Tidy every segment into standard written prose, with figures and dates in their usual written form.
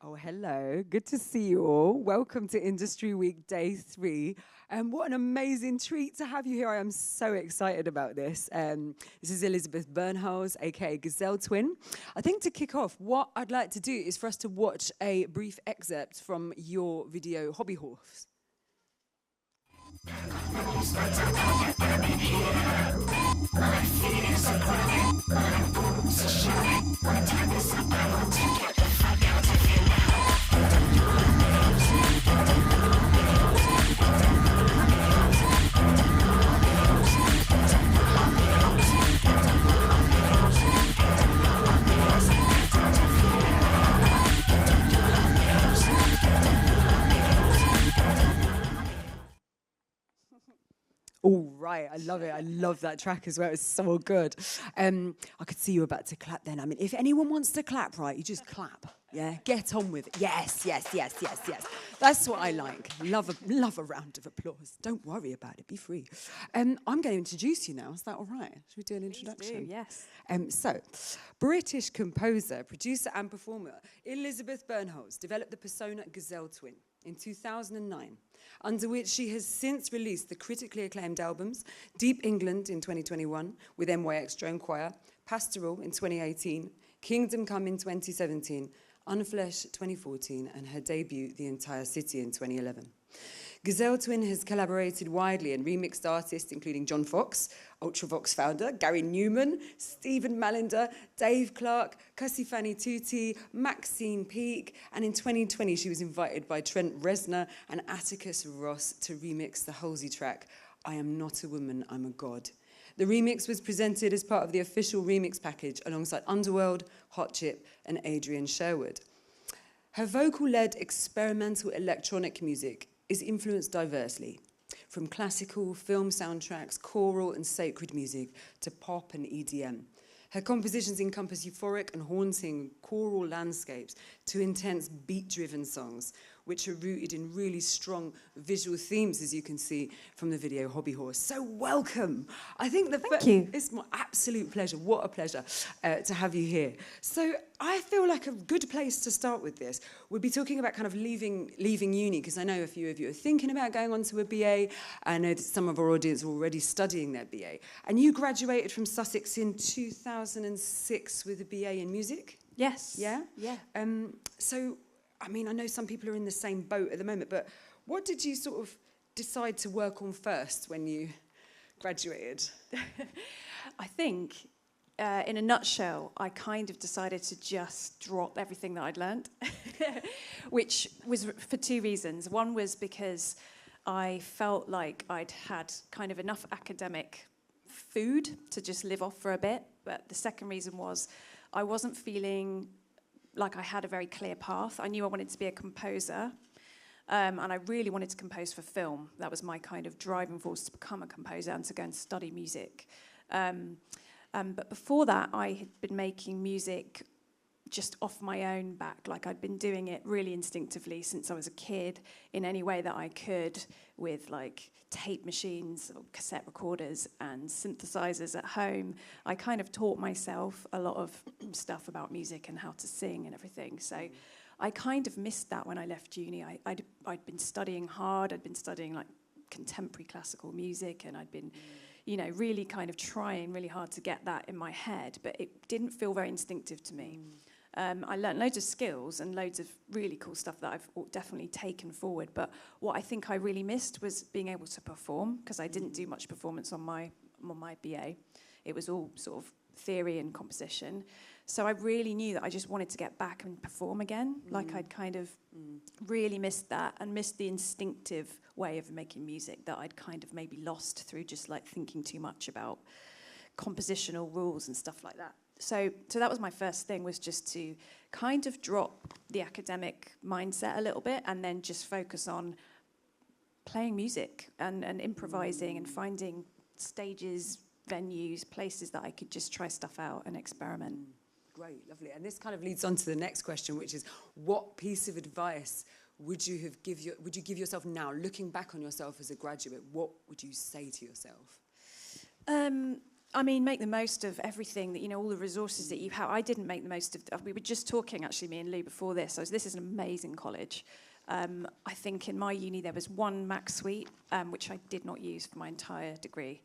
Oh, hello. Good to see you all. Welcome to Industry Week Day 3. What an amazing treat to have you here. I am so excited about this. This is Elizabeth Bernholz, aka Gazelle Twin. I think to kick off, what I'd like to do is for us to watch a brief excerpt from your video, Hobby Horse. All right, I love it. I love that track as well. It's so good. I could see you about to clap then. I mean, if anyone wants to clap, right, you just clap. Yeah, get on with it. Yes. That's what I like. Love a round of applause. Don't worry about it. Be free. I'm going to introduce you now. Is that all right? Should we do an introduction? Please do, yes. So, British composer, producer and performer Elizabeth Bernholz developed the persona Gazelle Twin in 2009, under which she has since released the critically acclaimed albums Deep England in 2021 with MYX Drone Choir, Pastoral in 2018, Kingdom Come in 2017, Unflesh 2014, and her debut The Entire City in 2011. Gazelle Twin has collaborated widely and remixed artists including John Fox, Ultravox founder, Gary Newman, Stephen Malinder, Dave Clark, Cussie Fanny Tutti, Maxine Peake, and in 2020 she was invited by Trent Reznor and Atticus Ross to remix the Halsey track, I Am Not a Woman, I'm a God. The remix was presented as part of the official remix package alongside Underworld, Hot Chip, and Adrian Sherwood. Her vocal-led experimental electronic music is influenced diversely, from classical, film soundtracks, choral and sacred music to pop and EDM. Her compositions encompass euphoric and haunting choral landscapes to intense beat-driven songs, which are rooted in really strong visual themes, as you can see from the video Hobby Horse. So welcome. I think Thank you. It's my absolute pleasure. What a pleasure to have you here. So I feel like a good place to start with this would be talking about kind of leaving uni, because I know a few of you are thinking about going on to a BA. I know that some of our audience are already studying their BA. And you graduated from Sussex in 2006 with a BA in music? Yes. Yeah? Yeah. So, I mean, I know some people are in the same boat at the moment, but what did you sort of decide to work on first when you graduated? I think, in a nutshell, I kind of decided to just drop everything that I'd learned, which was for two reasons. One was because I felt like I'd had kind of enough academic food to just live off for a bit. But the second reason was I wasn't feeling like I had a very clear path. I knew I wanted to be a composer, and I really wanted to compose for film. That was my kind of driving force to become a composer and to go and study music. But before that, I had been making music just off my own back. Like I'd been doing it really instinctively since I was a kid in any way that I could, with like tape machines or cassette recorders and synthesizers at home. I kind of taught myself a lot of stuff about music and how to sing and everything. So I kind of missed that when I left uni. I'd been studying hard. I'd been studying like contemporary classical music, and I'd been really kind of trying really hard to get that in my head, but it didn't feel very instinctive to me. I learned loads of skills and loads of really cool stuff that I've definitely taken forward, but what I think I really missed was being able to perform, because I didn't do much performance on my BA. It was all sort of theory and composition. So I really knew that I just wanted to get back and perform again. Like I'd kind of really missed that, and missed the instinctive way of making music that I'd kind of maybe lost through just like thinking too much about compositional rules and stuff like that. So that was my first thing, was just to kind of drop the academic mindset a little bit and then just focus on playing music and improvising and finding stages, venues, places that I could just try stuff out and experiment. Great, lovely. And this kind of leads on to the next question, which is, what piece of advice would you give yourself now, looking back on yourself as a graduate? What would you say to yourself? I mean, make the most of everything that, all the resources that you have. I didn't make the most of, we were just talking, actually, me and Lou, before this. This is an amazing college. I think in my uni there was one Mac suite, which I did not use for my entire degree.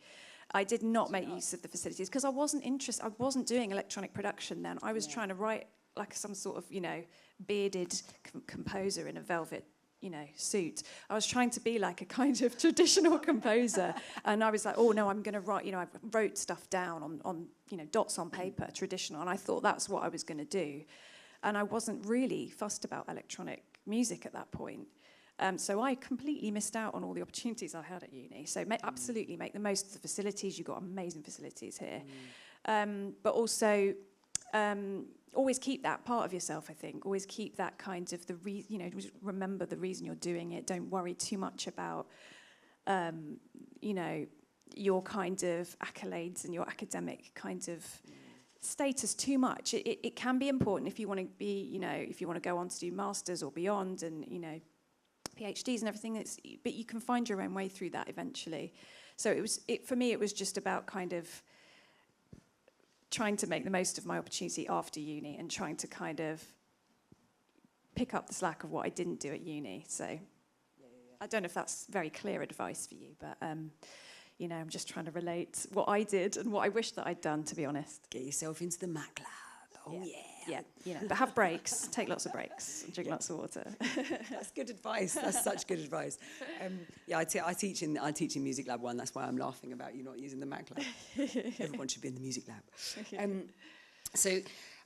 I did not make use of the facilities because I wasn't interested. I wasn't doing electronic production then. I was trying to write like some sort of, bearded composer in a velvet, suit. I was trying to be like a kind of traditional composer, and I was like, oh no, I'm going to write. I wrote stuff down on dots on paper, traditional, and I thought that's what I was going to do, and I wasn't really fussed about electronic music at that point. So I completely missed out on all the opportunities I had at uni. So absolutely make the most of the facilities. You've got amazing facilities here, but also. Always keep that part of yourself, I think. Always keep that kind of remember the reason you're doing it. Don't worry too much about, your kind of accolades and your academic kind of status too much. It can be important if you want to be, if you want to go on to do masters or beyond and, PhDs and everything. But you can find your own way through that eventually. So for me, it was just about kind of trying to make the most of my opportunity after uni and trying to kind of pick up the slack of what I didn't do at uni. So I don't know if that's very clear advice for you, but, I'm just trying to relate what I did and what I wish that I'd done, to be honest. Get yourself into the Mac lab. Oh, yeah. But have breaks. Take lots of breaks and drink lots of water. That's good advice. That's such good advice. I teach in Music Lab 1. That's why I'm laughing about you not using the Mac lab. Everyone should be in the Music Lab. So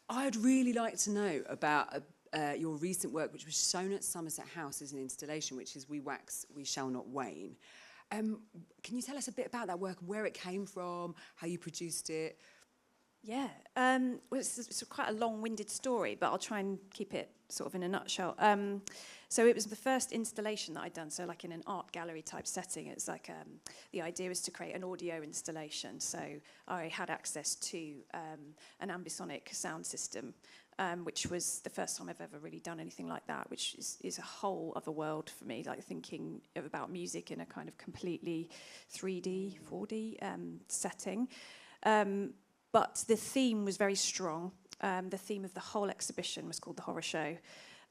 I'd really like to know about your recent work, which was shown at Somerset House as an installation, which is We Wax, We Shall Not Wane. Can you tell us a bit about that work, where it came from, how you produced it? Yeah, it's quite a long-winded story, but I'll try and keep it sort of in a nutshell. So it was the first installation that I'd done, so like in an art gallery type setting. It's like the idea was to create an audio installation. So I had access to an ambisonic sound system, which was the first time I've ever really done anything like that, which is a whole other world for me, like thinking about music in a kind of completely 3D, 4D setting. But the theme was very strong. The theme of the whole exhibition was called The Horror Show,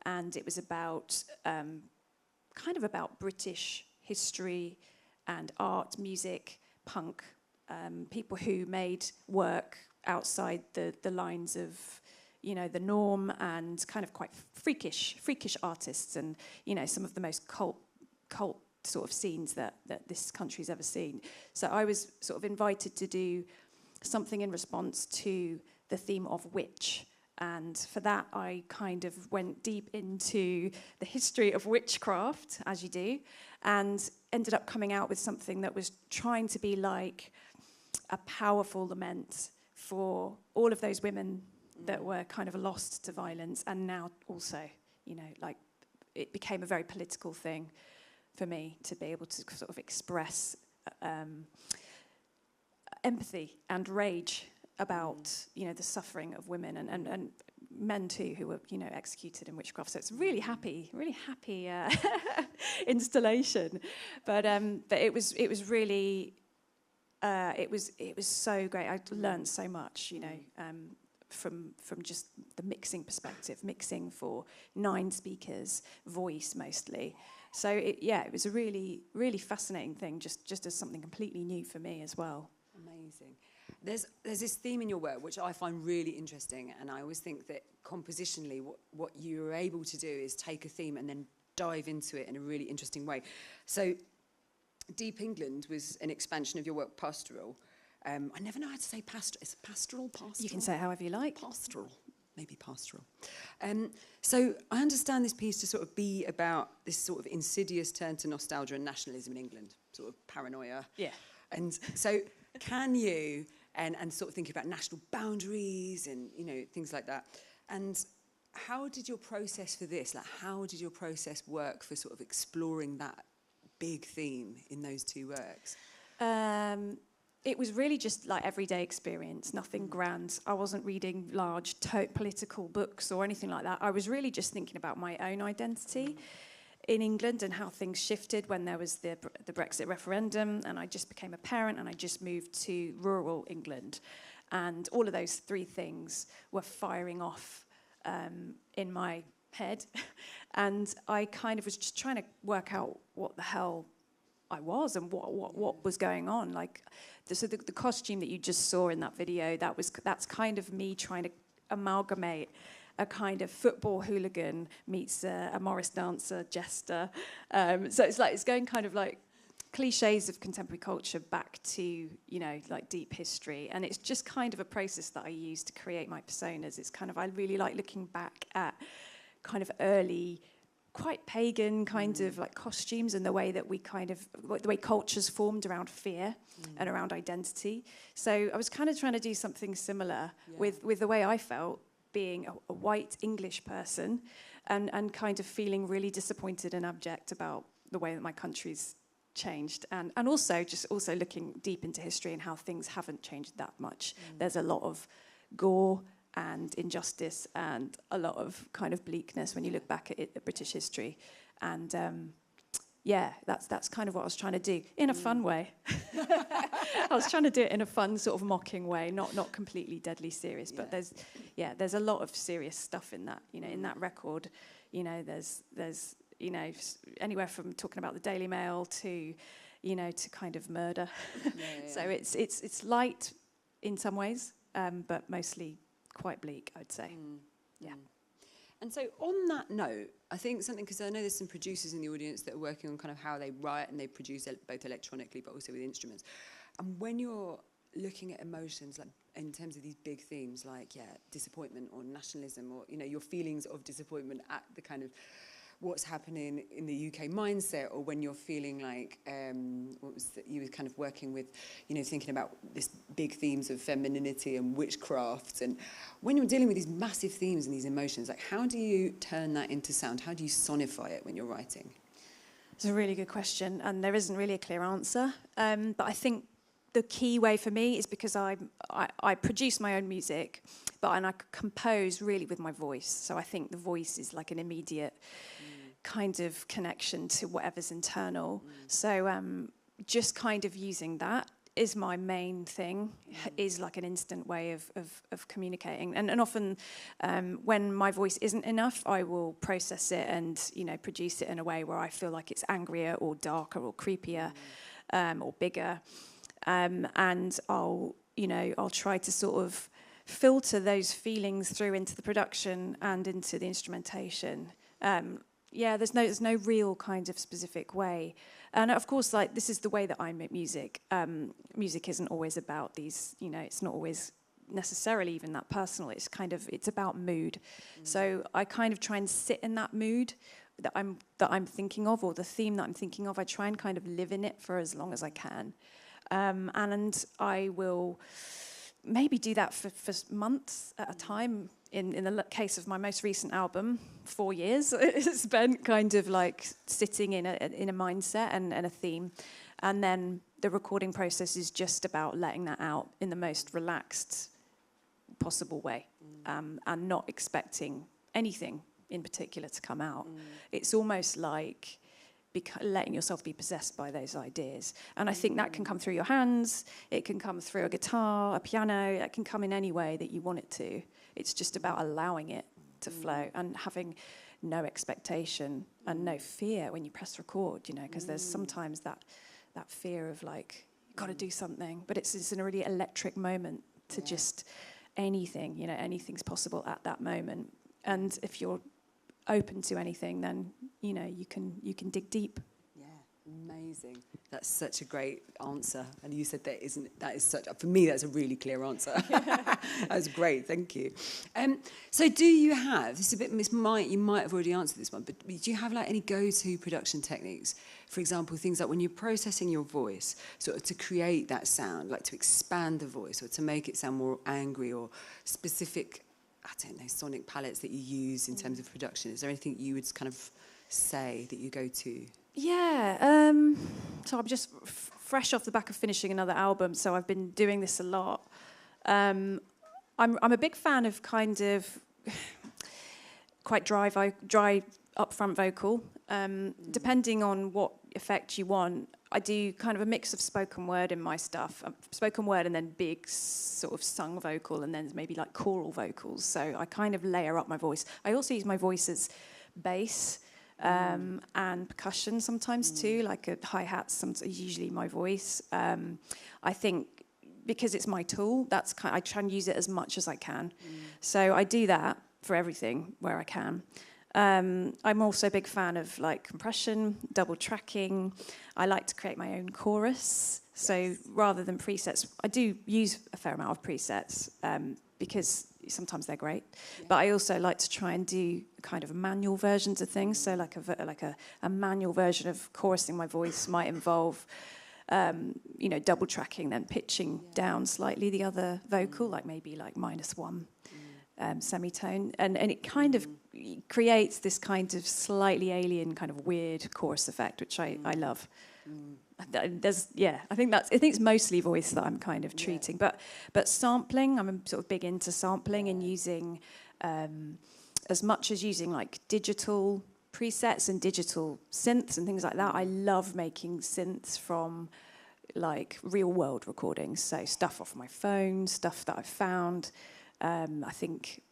and it was about kind of about British history and art, music, punk, people who made work outside the lines of the norm, and kind of quite freakish artists, and some of the most cult sort of scenes that this country's ever seen. So I was sort of invited to do something in response to the theme of witch. And for that, I kind of went deep into the history of witchcraft, as you do, and ended up coming out with something that was trying to be like a powerful lament for all of those women that were kind of lost to violence. And now also, like it became a very political thing for me to be able to sort of express empathy and rage about the suffering of women and men too who were executed in witchcraft. So it's really happy installation, but it was really it was so great. I learned so much, from just the mixing perspective, mixing for 9 speakers, voice mostly. So it was a really, really fascinating thing, just as something completely new for me as well. Amazing. There's this theme in your work which I find really interesting, and I always think that compositionally what you're able to do is take a theme and then dive into it in a really interesting way. So Deep England was an expansion of your work, Pastoral. I never know how to say pastoral. Is it pastoral? You can say it however you like. Pastoral. Maybe pastoral. So I understand this piece to sort of be about this sort of insidious turn to nostalgia and nationalism in England, sort of paranoia. Yeah. And so can you, and sort of think about national boundaries and, things like that. And how did your process for this, how did your process work for sort of exploring that big theme in those 2 works? It was really just like everyday experience, nothing grand. I wasn't reading large political books or anything like that. I was really just thinking about my own identity. in England and how things shifted when there was the Brexit referendum, and I just became a parent, and I just moved to rural England. And all of those three things were firing off in my head. And I kind of was just trying to work out what the hell I was and what was going on. Like, the costume that you just saw in that video, that's kind of me trying to amalgamate a kind of football hooligan meets a Morris dancer, jester. So it's going kind of like cliches of contemporary culture back to, you know, like deep history. And it's just kind of a process that I use to create my personas. It's kind of, I really like looking back at kind of early, quite pagan kind of like costumes, and the way that we kind of, the way cultures formed around fear and around identity. So I was kind of trying to do something similar with the way I felt being a white English person, and kind of feeling really disappointed and abject about the way that my country's changed, and also looking deep into history and how things haven't changed that much. There's a lot of gore and injustice and a lot of kind of bleakness when you look back at British history. And that's kind of what I was trying to do in a fun way. I was trying to do it in a fun, sort of mocking way, not completely deadly serious. But there's a lot of serious stuff in that. You know, in that record, you know, there's you know, anywhere from talking about the Daily Mail to, you know, to kind of murder. So it's light in some ways, but mostly quite bleak, I'd say. And so on that note, I think something, because I know there's some producers in the audience that are working on kind of how they write and they produce both electronically but also with instruments. And when you're looking at emotions, like in terms of these big themes like, disappointment or nationalism, or, you know, your feelings of disappointment at the kind of what's happening in the UK mindset, or when you're feeling like, you were kind of working with, you know, thinking about this big themes of femininity and witchcraft, and when you're dealing with these massive themes and these emotions, like how do you turn that into sound? How do you sonify it when you're writing? It's a really good question, and there isn't really a clear answer. But I think the key way for me is because I produce my own music, and I compose really with my voice. So I think the voice is like an immediate kind of connection to whatever's internal. So just kind of using that is my main thing, is like an instant way of communicating. And often when my voice isn't enough, I will process it and, you know, produce it in a way where I feel like it's angrier or darker or creepier or bigger. And I'll try to sort of filter those feelings through into the production and into the instrumentation. There's no real kind of specific way. And of course, like, this is the way that I make music. Music isn't always about these, you know, it's not always necessarily even that personal. It's about mood. So I kind of try and sit in that mood that I'm thinking of, or the theme that I'm thinking of. I try and kind of live in it for as long as I can. And I will maybe do that for months at a time. In the case of my most recent album, 4 years spent kind of like sitting in a mindset and a theme. And then the recording process is just about letting that out in the most relaxed possible way, and not expecting anything in particular to come out. It's almost like letting yourself be possessed by those ideas. And I think that can come through your hands, it can come through a guitar, a piano, it can come in any way that you want it to. It's just about allowing it to flow and having no expectation and no fear when you press record, you know, because there's sometimes that fear of like, you've got to do something, but it's in a really electric moment to just anything, you know, anything's possible at that moment. And if you're open to anything, then, you know, you can dig deep. Yeah, amazing. That's such a great answer. And you said that is such, for me, that's a really clear answer. That's great, thank you. So do you have, you might have already answered this one, but do you have like any go-to production techniques? For example, things like when you're processing your voice, sort of to create that sound, like to expand the voice or to make it sound more angry, or specific, I don't know, sonic palettes that you use in terms of production? Is there anything you would kind of say that you go to? Yeah, so I'm just fresh off the back of finishing another album, so I've been doing this a lot. I'm a big fan of kind of quite dry upfront vocal. Depending on what effect you want, I do kind of a mix of spoken word in my stuff. Spoken word and then big sort of sung vocal and then maybe like choral vocals. So I kind of layer up my voice. I also use my voice as bass and percussion sometimes too, like a hi-hat, usually my voice. I think because it's my tool, I try and use it as much as I can. So I do that for everything where I can. I'm also a big fan of like compression, double tracking. I like to create my own chorus. So rather than presets, I do use a fair amount of presets because sometimes they're great. Yeah. But I also like to try and do kind of manual versions of things. So like a manual version of chorusing my voice might involve double tracking, then pitching down slightly the other vocal, like maybe like -1 semitone, and it kind of creates this kind of slightly alien, kind of weird chorus effect, which I love. I think it's mostly voice that I'm kind of treating, but sampling, I'm sort of big into sampling and using as much as using like digital presets and digital synths and things like that. I love making synths from like real world recordings, so stuff off my phone, stuff that I've found. I think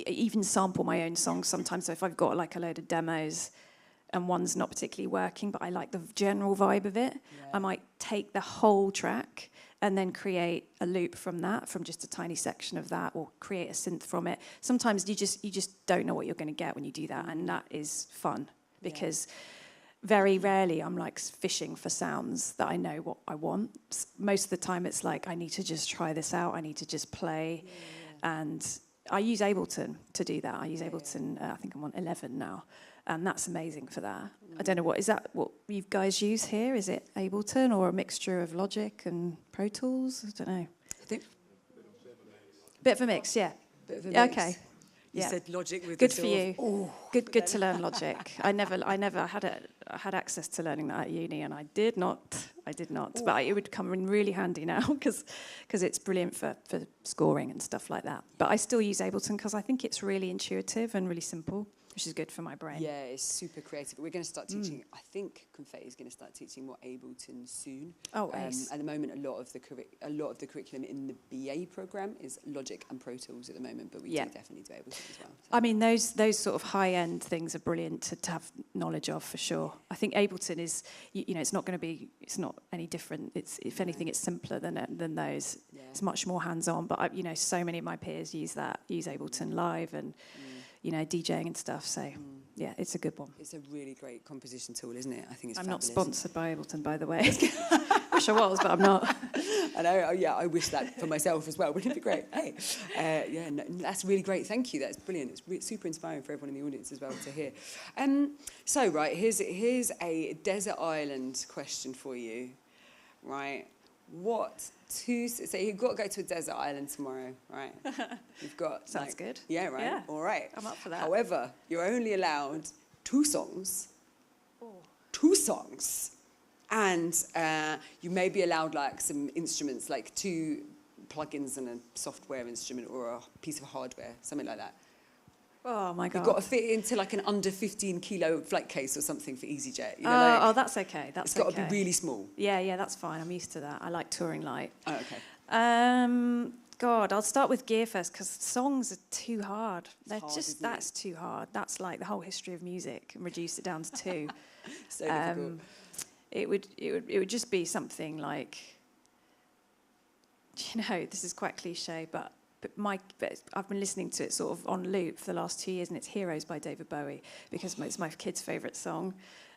even sample my own songs sometimes. So if I've got like a load of demos and one's not particularly working, but I like the general vibe of it, I might take the whole track and then create a loop from just a tiny section of that, or create a synth from it. Sometimes you just don't know what you're going to get when you do that, and that is fun because very rarely I'm like fishing for sounds that I know what I want. Most of the time it's like I need to just try this out, I need to just play, and I use Ableton to do that. I use Ableton, I think I'm on 11 now, and that's amazing for that. I don't know, is that what you guys use here? Is it Ableton or a mixture of Logic and Pro Tools? I don't know. I think bit of a mix, yeah. Bit of a mix. Okay. You said Logic with good the for you. Oh, good to learn Logic. I had access to learning that at uni, and I did not. Ooh. But it would come in really handy now because it's brilliant for scoring and stuff like that. But I still use Ableton because I think it's really intuitive and really simple, which is good for my brain. Yeah, it's super creative. We're going to start teaching. I think Confetti is going to start teaching more Ableton soon. Oh, ace. At the moment, a lot of the curriculum in the BA program is Logic and Pro Tools at the moment, but we do definitely do Ableton as well. So. I mean, those sort of high end things are brilliant to have knowledge of for sure. I think Ableton is, it's not any different. It's if anything, it's simpler than those. Yeah. It's much more hands on. But so many of my peers use Ableton Live and. DJing and stuff. So, it's a good one. It's a really great composition tool, isn't it? I think it's I'm fabulous. not sponsored by Ableton, by the way. Wish I was, but I'm not. I know, I wish that for myself as well. Wouldn't it be great? Hey, that's really great. Thank you. That's brilliant. It's super inspiring for everyone in the audience as well to hear. So, here's a desert island question for you, right? So you've got to go to a desert island tomorrow, right? You've got... Sounds good. Yeah, right? Yeah. All right. I'm up for that. However, you're only allowed 2 songs. Oh. 2 songs. And you may be allowed, like, some instruments, like 2 plugins and a software instrument or a piece of hardware, something like that. Oh, my God. You've got to fit into, like, an under 15-kilo flight case or something for EasyJet. That's okay. It's got to be really small. Yeah, that's fine. I'm used to that. I like touring light. Oh, okay. God, I'll start with gear first because songs are too hard. That's too hard. That's like the whole history of music and reduce it down to 2. So difficult. It would just be something like, this is quite cliche, but I've been listening to it sort of on loop for the last 2 years, and it's Heroes by David Bowie because it's my kid's favourite song.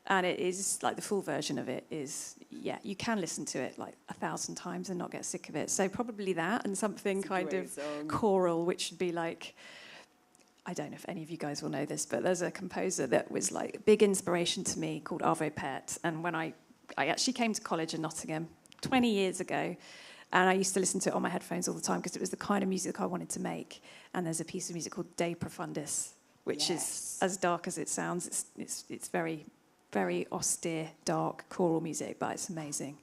And it is, like, the full version of it is, you can listen to it, like, 1,000 times and not get sick of it. So probably that and something kind of choral, which would be like, I don't know if any of you guys will know this, but there's a composer that was, like, a big inspiration to me called Arvo Pärt. And when I actually came to college in Nottingham 20 years ago, and I used to listen to it on my headphones all the time because it was the kind of music I wanted to make. And there's a piece of music called De Profundis, which is as dark as it sounds. It's very, very austere, dark choral music, but it's amazing.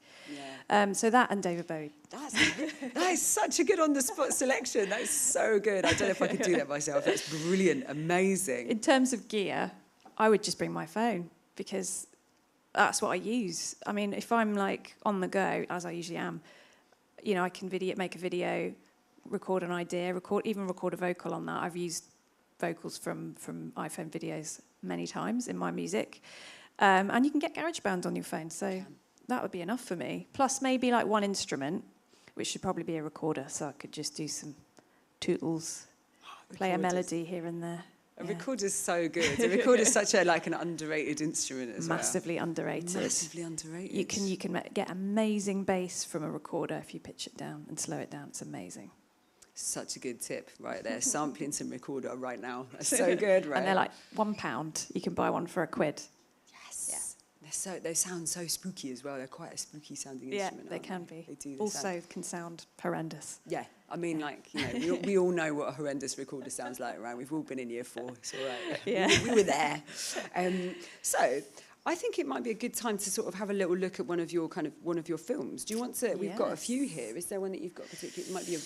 So that and David Bowie. That is such a good on-the-spot selection. That is so good. I don't know if I could do that myself. That's brilliant, amazing. In terms of gear, I would just bring my phone because that's what I use. I mean, if I'm like on the go, as I usually am, you know, I can make a video, record an idea, record a vocal on that. I've used vocals from iPhone videos many times in my music. And you can get GarageBand on your phone, so that would be enough for me. Plus maybe like one instrument, which should probably be a recorder, so I could just do some tootles, play a melody here and there. A recorder's so good. A recorder's such an underrated instrument as well. Massively underrated. Massively underrated. You can get amazing bass from a recorder if you pitch it down and slow it down. It's amazing. Such a good tip right there. Sampling some recorder right now. That's so good, right? And they're like £1. You can buy one for £1. Yes. Yeah. They sound so spooky as well. They're quite a spooky sounding instrument. Yeah, they can be. They do. Also can sound horrendous. Yeah. I mean, we all know what a horrendous recorder sounds like, right? We've all been in year 4. It's all right. Yeah. We were there. So I think it might be a good time to sort of have a little look at one of your films. Do you want to? We've got a few here. Is there one that you've got particularly? It might be a...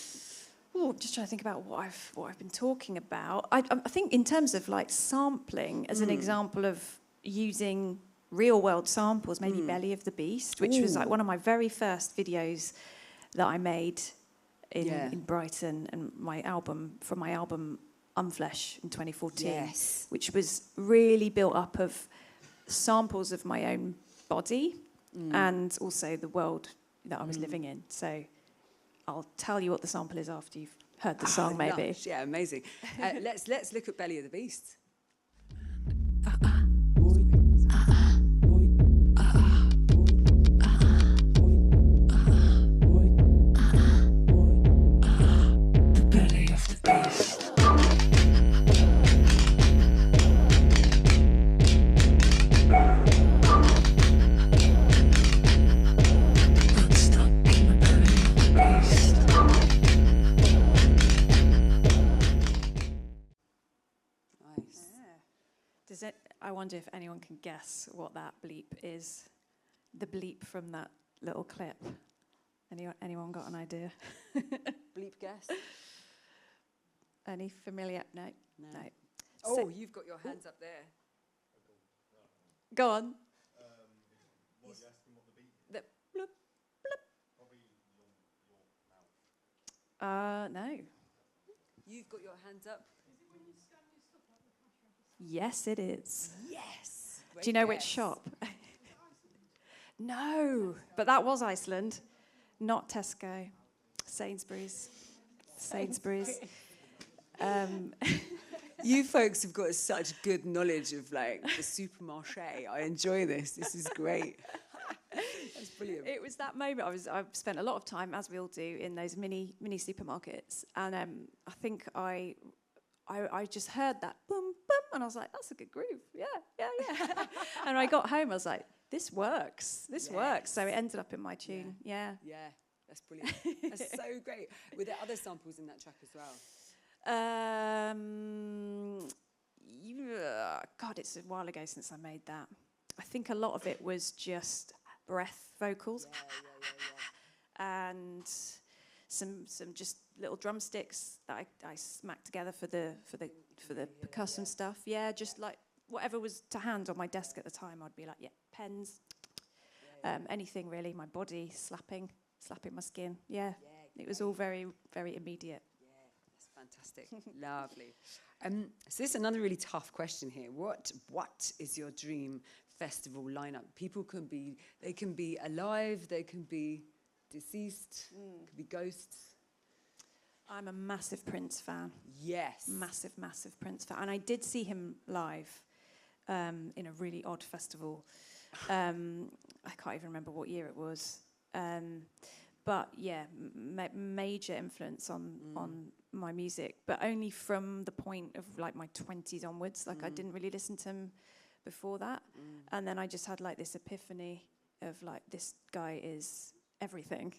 Oh, just trying to think about what I've been talking about. I think in terms of like sampling as an example of using real world samples, maybe Belly of the Beast, which was like one of my very first videos that I made in Brighton, and my album Unflesh in 2014, which was really built up of samples of my own body and also the world that I was living in. So I'll tell you what the sample is after you've heard the song, maybe. Lush. Yeah, amazing. Let's look at Belly of the Beast. I wonder if anyone can guess what that bleep is. The bleep from that little clip. Anyone got an idea? Bleep guess? Any familiar? No. Oh, So, you've got your hands up there. go on. What, you asking what the beat is? The bloop, Probably your mouth. no. You've got your hands up. Yes, it is. Yes. Do you know which shop? No, but that was Iceland, not Tesco, Sainsbury's. You folks have got such good knowledge of like the supermarché. I enjoy this. This is great. That's brilliant. It was that moment. I've spent a lot of time, as we all do, in those mini supermarkets, and I think I just heard that boom boom, and I was like, that's a good groove. Yeah. And I got home, I was like, this works. This works. So it ended up in my tune. Yeah. That's brilliant. That's so great. Were there other samples in that track as well? God, it's a while ago since I made that. I think a lot of it was just breath vocals and some just little drumsticks that I smacked together for the percussion stuff. Yeah, just like whatever was to hand on my desk at the time, I'd be like, pens, anything really. My body slapping my skin. Yeah, it was all very, very immediate. Fantastic. Lovely. So this is another really tough question here. What is your dream festival lineup? People can be alive, they can be deceased, could be ghosts. I'm a massive Prince fan. Yes. Massive Prince fan. And I did see him live in a really odd festival. I can't even remember what year it was. But yeah, major influence on my music, but only from the point of like my 20s onwards. Like I didn't really listen to him before that. And then I just had like this epiphany of like, this guy is everything,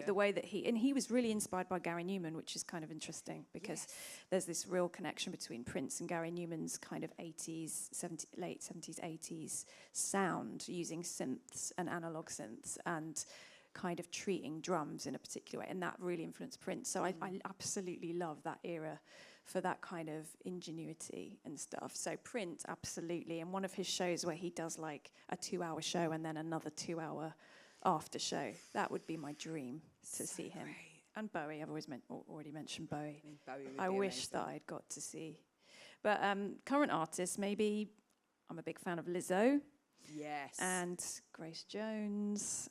the way that he was really inspired by Gary Newman, which is kind of interesting because there's this real connection between Prince and Gary Newman's kind of late 70s, 80s sound using synths and analog synths and kind of treating drums in a particular way, and that really influenced Prince. So I absolutely love that era for that kind of ingenuity and stuff. So Prince, absolutely. And one of his shows where he does like a 2-hour show and then another 2-hour after show, that would be my dream to see him. Great. And Bowie, I've always already mentioned Bowie. I mean, Bowie would I be wish amazing. that I'd got to see. But current artists, maybe I'm a big fan of Lizzo Yes. and Grace Jones.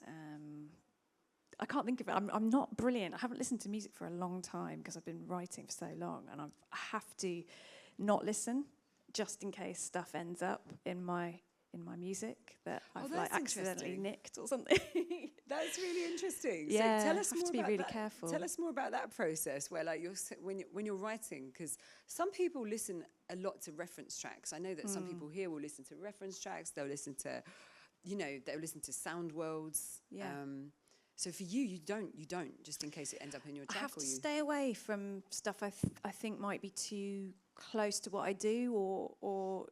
I can't think of it. I'm not brilliant. I haven't listened to music for a long time because I've been writing for so long, and I have to not listen just in case stuff ends up in my music that I've like that's accidentally interesting. nicked or something. That's really interesting. Yeah, so tell us have more to be about really that. careful. Tell us more about that process where, like, when you're writing, because some people listen a lot to reference tracks. I know that some people here will listen to reference tracks. They'll listen to, they'll listen to sound worlds. Yeah. So for you, you don't, just in case it ends up in your track. I have or to you stay away from stuff I think might be too close to what I do or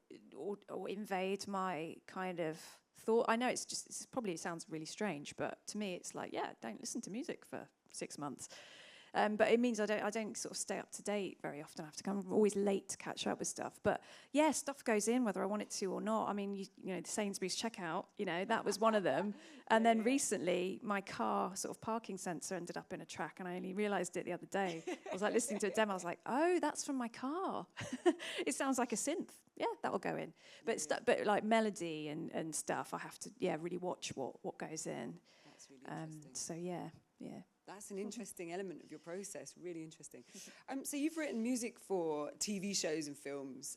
invade my kind of thought. I know it probably sounds really strange, but to me it's like, yeah, don't listen to music for 6 months. But it means I don't sort of stay up to date very often. I'm always late to catch up with stuff. But yeah, stuff goes in whether I want it to or not. I mean, you know, the Sainsbury's checkout, that was one of them. And then recently, my car sort of parking sensor ended up in a track, and I only realised it the other day. I was like listening to a demo. I was like, oh, that's from my car. It sounds like a synth. Yeah, that will go in. But but like melody and stuff, I have to really watch what goes in. That's really interesting. So yeah. That's an interesting element of your process, really interesting. So you've written music for TV shows and films.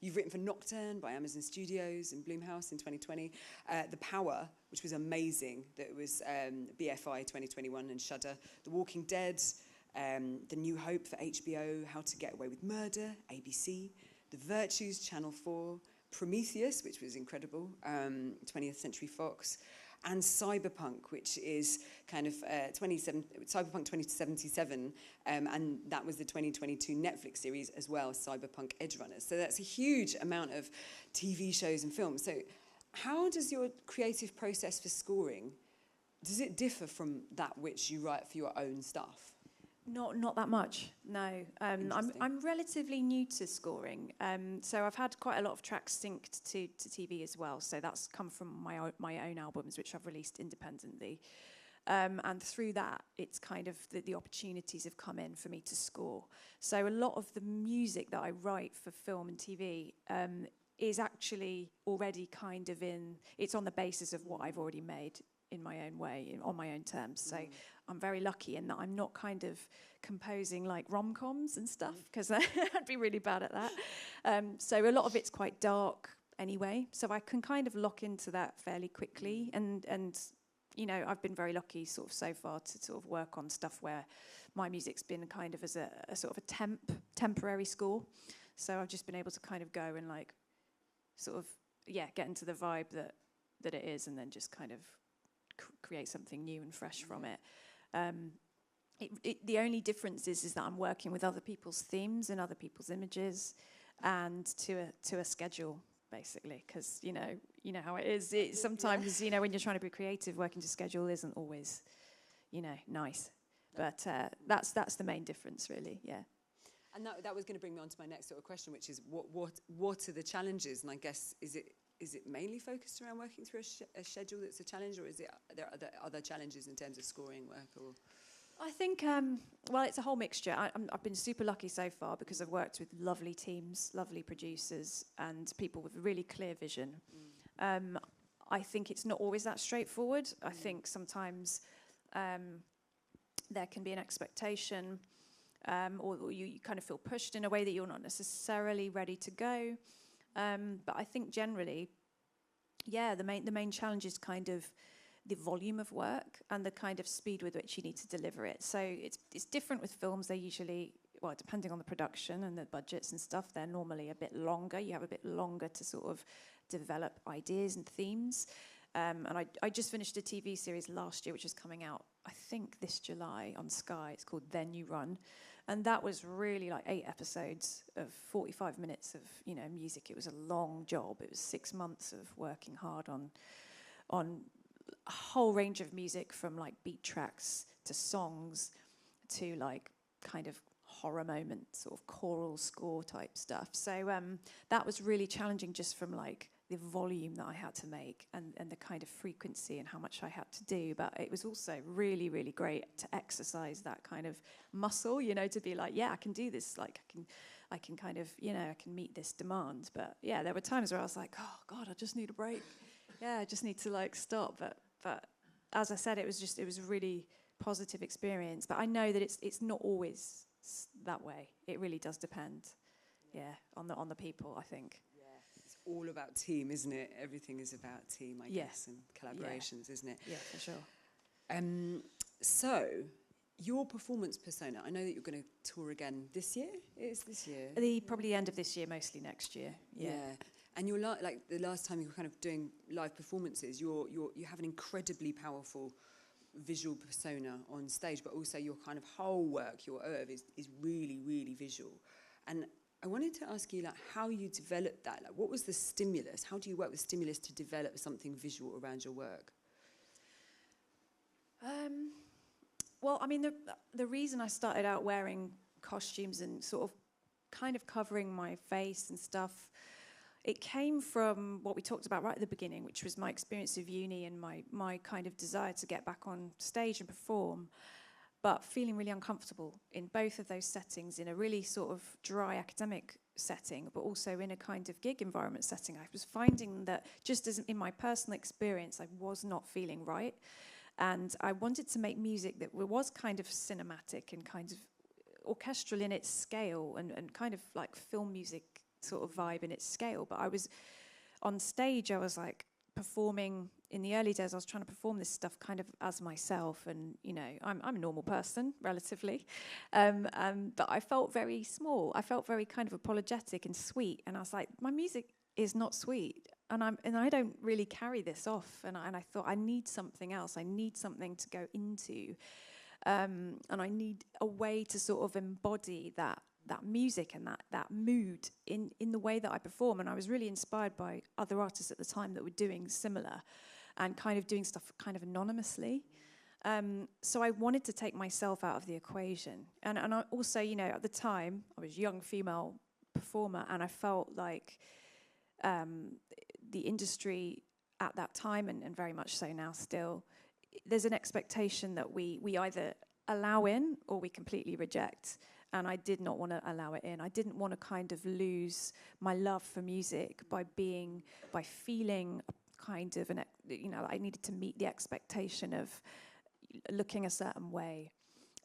You've written for Nocturne by Amazon Studios and Blumhouse in 2020. The Power, which was amazing, that was BFI 2021 and Shudder. The Walking Dead, The New Hope for HBO, How to Get Away with Murder, ABC. The Virtues, Channel 4. Prometheus, which was incredible, 20th Century Fox. And Cyberpunk, which is kind of Cyberpunk 2077, and that was the 2022 Netflix series as well, Cyberpunk Edge Runners. So that's a huge amount of TV shows and films. So how does your creative process for scoring, does it differ from that which you write for your own stuff? Not that much, no. I'm relatively new to scoring, so I've had quite a lot of tracks synced to TV as well. So that's come from my own albums, which I've released independently, and through that, it's kind of the opportunities have come in for me to score. So a lot of the music that I write for film and TV is actually already kind of it's on the basis of what I've already made in my own way, on my own terms. So I'm very lucky in that I'm not kind of composing like rom-coms and stuff, because I'd be really bad at that. So a lot of it's quite dark anyway, so I can kind of lock into that fairly quickly. And I've been very lucky sort of so far to sort of work on stuff where my music's been kind of as a sort of a temporary score. So I've just been able to kind of go and like sort of, get into the vibe that it is, and then just kind of create something new and fresh from it. The only difference is that I'm working with other people's themes and other people's images, and to a schedule, basically, because you know how it is. Sometimes when you're trying to be creative, working to schedule isn't always nice. But that's the main difference, really. Yeah. And that was going to bring me on to my next sort of question, which is what are the challenges? And I guess is it mainly focused around working through a schedule that's a challenge, or is there other challenges in terms of scoring work? Or I think, it's a whole mixture. I've been super lucky so far because I've worked with lovely teams, lovely producers, and people with really clear vision. I think it's not always that straightforward. I think sometimes there can be an expectation, or you kind of feel pushed in a way that you're not necessarily ready to go. But I think generally, the main challenge is kind of the volume of work and the kind of speed with which you need to deliver it. So it's different with films. They usually, depending on the production and the budgets and stuff, they're normally a bit longer. You have a bit longer to sort of develop ideas and themes. And I just finished a TV series last year, which is coming out, I think, this July on Sky. It's called Then You Run. And that was really like 8 episodes of 45 minutes of, music. It was a long job. It was 6 months of working hard on a whole range of music, from like beat tracks to songs to like kind of horror moments, sort of choral score type stuff. So that was really challenging, just from like the volume that I had to make and the kind of frequency and how much I had to do. But it was also really, really great to exercise that kind of muscle, you know, to be like, yeah, I can do this. Like I can kind of, you know, I can meet this demand. But yeah, there were times where I was like, oh God, I just need a break. Yeah, I just need to like stop. But as I said, it was a really positive experience. But I know that it's not always that way. It really does depend, on the people, I think. It's all about team, isn't it? Everything is about team, I guess, and collaborations, isn't it? Yeah, for sure. So, your performance persona, I know that you're going to tour again this year? It is this year? Probably the end of this year, mostly next year. Yeah. And you're like the last time you were kind of doing live performances, you have an incredibly powerful visual persona on stage, but also your kind of whole work, your oeuvre is really, really visual. And I wanted to ask you, like, how you developed that. Like, what was the stimulus? How do you work with stimulus to develop something visual around your work? Well, I mean, the reason I started out wearing costumes and sort of kind of covering my face and stuff, it came from what we talked about right at the beginning, which was my experience of uni and my kind of desire to get back on stage and perform, but feeling really uncomfortable in both of those settings, in a really sort of dry academic setting, but also in a kind of gig environment setting. I was finding that, just as in my personal experience, I was not feeling right. And I wanted to make music that was kind of cinematic and kind of orchestral in its scale, and kind of like film music sort of vibe in its scale. But I was on stage, I was like performing. In the early days, I was trying to perform this stuff kind of as myself, and you know, I'm a normal person relatively, but I felt very small. I felt very kind of apologetic and sweet, and I was like, my music is not sweet, and I don't really carry this off. And I thought, I need something else. I need something to go into, and I need a way to sort of embody that music and that mood in the way that I perform. And I was really inspired by other artists at the time that were doing similar and kind of doing stuff kind of anonymously. So I wanted to take myself out of the equation. And I also, you know, at the time, I was a young female performer, and I felt like the industry at that time, and very much so now still, there's an expectation that we either allow in or we completely reject. And I did not want to allow it in. I didn't want to kind of lose my love for music by feeling kind of I needed to meet the expectation of looking a certain way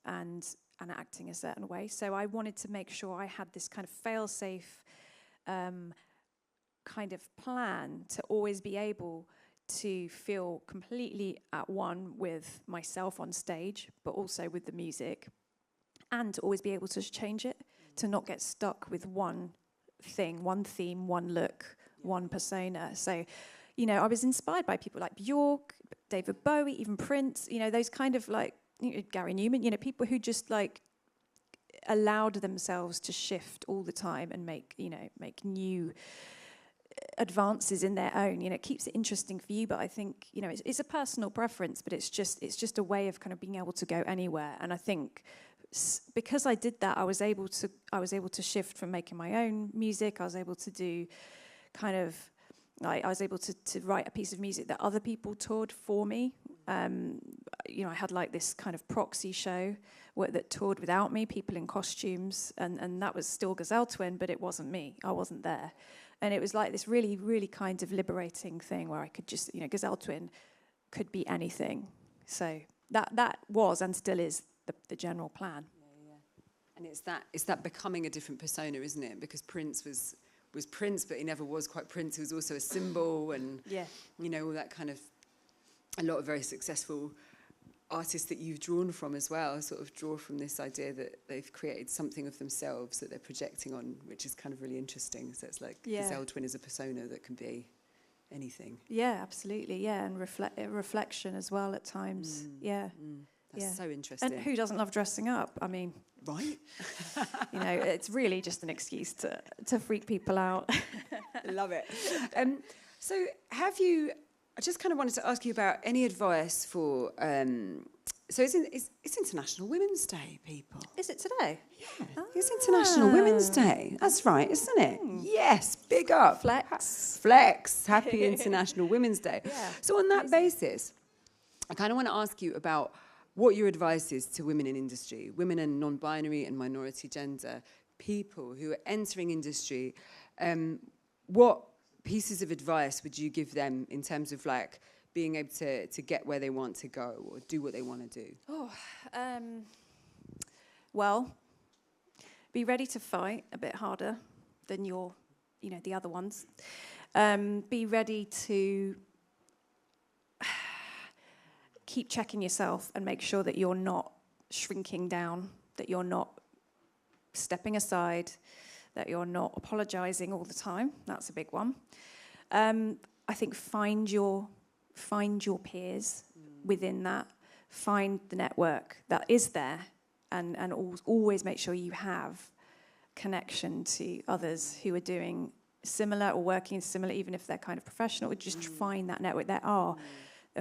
and acting a certain way. So I wanted to make sure I had this kind of fail-safe kind of plan to always be able to feel completely at one with myself on stage, but also with the music, and to always be able to change it, to not get stuck with one thing, one theme, one look, one persona. So, you know, I was inspired by people like Bjork, David Bowie, even Prince, you know, those kind of like, Gary Newman, you know, people who just like allowed themselves to shift all the time and make new advances in their own. You know, it keeps it interesting for you, but I think, you know, it's a personal preference, but it's just a way of kind of being able to go anywhere. And I think because I did that, I was able to shift from making my own music. I was able to do kind of, I was able to write a piece of music that other people toured for me. You know, I had like this kind of proxy show that toured without me, people in costumes, and that was still Gazelle Twin, but it wasn't me. I wasn't there. And it was like this really, really kind of liberating thing where I could just, you know, Gazelle Twin could be anything. So that was and still is the general plan. Yeah. And it's that becoming a different persona, isn't it? Because Prince was Prince, but he never was quite Prince. He was also a symbol, and you know, all that kind of, a lot of very successful artists that you've drawn from as well sort of draw from this idea that they've created something of themselves that they're projecting on, which is kind of really interesting. So it's like Gazelle Twin is a persona that can be anything. Yeah, absolutely. Yeah, and reflection as well at times. That's so interesting. And who doesn't love dressing up? I mean, right? You know, it's really just an excuse to freak people out. Love it. So have you, I just kind of wanted to ask you about any advice for. So it's International Women's Day, people. Is it today? Yeah, it's International Women's Day. That's right, isn't it? Yes, big up. Flex. Happy International Women's Day. Yeah, so on that basis, I kind of want to ask you about what your advice is to women in industry, women and non-binary and minority gender people who are entering industry. What pieces of advice would you give them in terms of like being able to get where they want to go or do what they want to do? Well, be ready to fight a bit harder than the other ones. Be ready to keep checking yourself and make sure that you're not shrinking down, that you're not stepping aside, that you're not apologizing all the time. That's a big one. I think find your peers within that. Find the network that is there, and always make sure you have connection to others who are doing similar or working similar, even if they're kind of professional. Just find that network. There are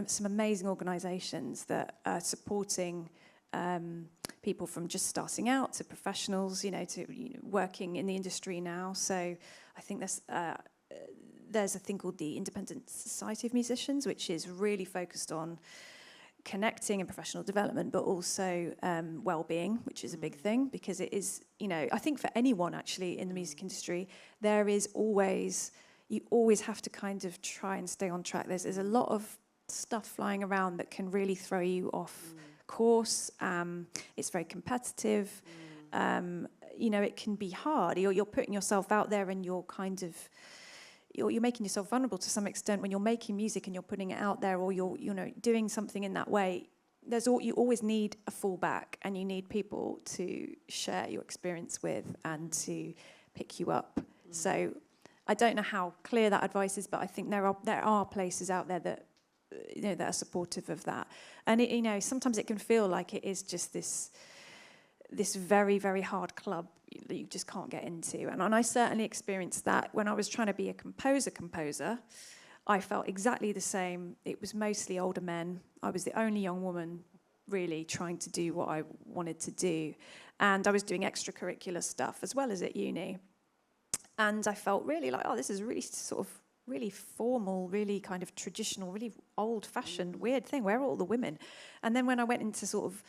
some amazing organisations that are supporting people from just starting out to professionals, to working in the industry now. So I think there's a thing called the Independent Society of Musicians, which is really focused on connecting and professional development, but also well-being, which is a big thing, because it is, I think for anyone actually in the music industry, you always have to kind of try and stay on track. There's a lot of stuff flying around that can really throw you off course. It's very competitive. It can be hard. You're putting yourself out there, and you're kind of you're making yourself vulnerable to some extent when you're making music and you're putting it out there, or you're doing something in that way. You always need a fallback, and you need people to share your experience with and to pick you up. So I don't know how clear that advice is, but I think there are places out there that that are supportive of that. And sometimes it can feel like it is just this very, very hard club that you just can't get into. And I certainly experienced that when I was trying to be a composer. I felt exactly the same. It was mostly older men. I was the only young woman really trying to do what I wanted to do. And I was doing extracurricular stuff as well as at uni. And I felt really like, this is really sort of really formal, really kind of traditional, really old-fashioned, weird thing. Where are all the women? And then when I went into sort of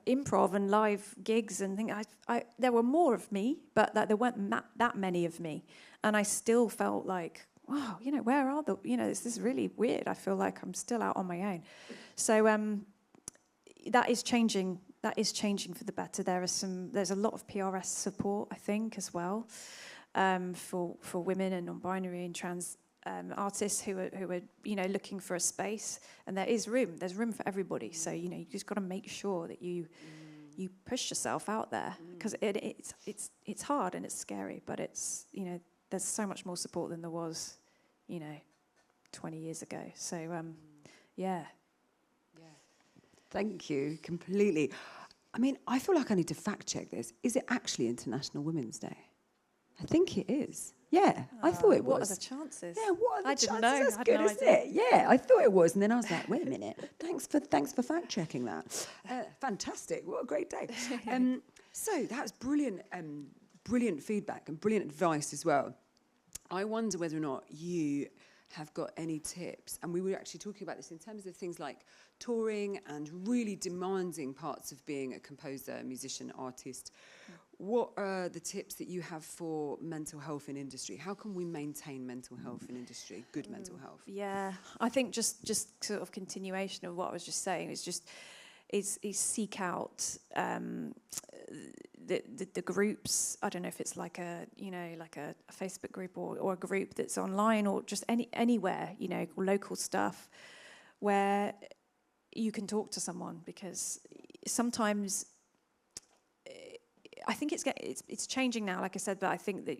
improv and live gigs and things, there were more of me, but there weren't that many of me. And I still felt like, wow, where are this is really weird. I feel like I'm still out on my own. So that is changing. That is changing for the better. There's a lot of PRS support, I think, as well, for women and non-binary and trans artists who are looking for a space. And there is room. There's room for everybody. So you just got to make sure that you push yourself out there, because it's hard and it's scary, but it's there's so much more support than there was 20 years ago. So yeah. Thank you completely. I mean, I feel like I need to fact check this. Is it actually International Women's Day? I think it is. Yeah, I thought it was. What are the chances? Yeah, what are the chances? Didn't know. That's I had good, no isn't idea. it? Yeah, I thought it was, and then I was like, wait a minute. Thanks for fact checking that. Fantastic. What a great day. So that's brilliant, brilliant feedback and brilliant advice as well. I wonder whether or not you have got any tips, and we were actually talking about this in terms of things like touring and really demanding parts of being a composer, musician, artist. What are the tips that you have for mental health in industry? How can we maintain mental health in industry, good mental health? Yeah, I think just sort of continuation of what I was just saying is seek out the groups. I don't know if it's like a Facebook group or a group that's online or just anywhere, local stuff where you can talk to someone, because sometimes I think it's changing now, like I said, but I think that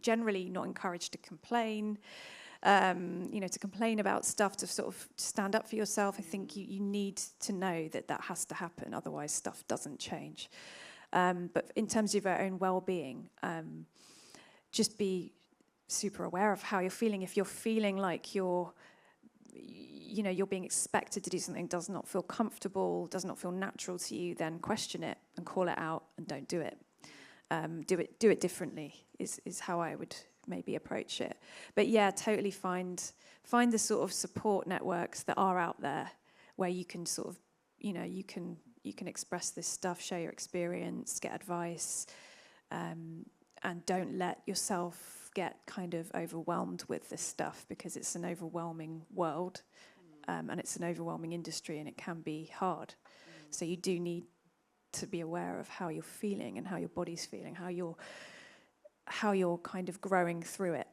generally not encouraged to complain. To complain about stuff, to sort of stand up for yourself. I think you need to know that has to happen, otherwise stuff doesn't change. But in terms of your own well-being, just be super aware of how you're feeling. If you're feeling like you're you know, you're being expected to do something does not feel comfortable, does not feel natural to you, then question it and call it out and don't do it. Do it differently is how I would maybe approach it. But yeah, totally find the sort of support networks that are out there where you can sort of, you know, you can express this stuff, share your experience, get advice, and don't let yourself get kind of overwhelmed with this stuff, because it's an overwhelming world, and it's an overwhelming industry, and it can be hard. So you do need to be aware of how you're feeling and how your body's feeling, how you're kind of growing through it.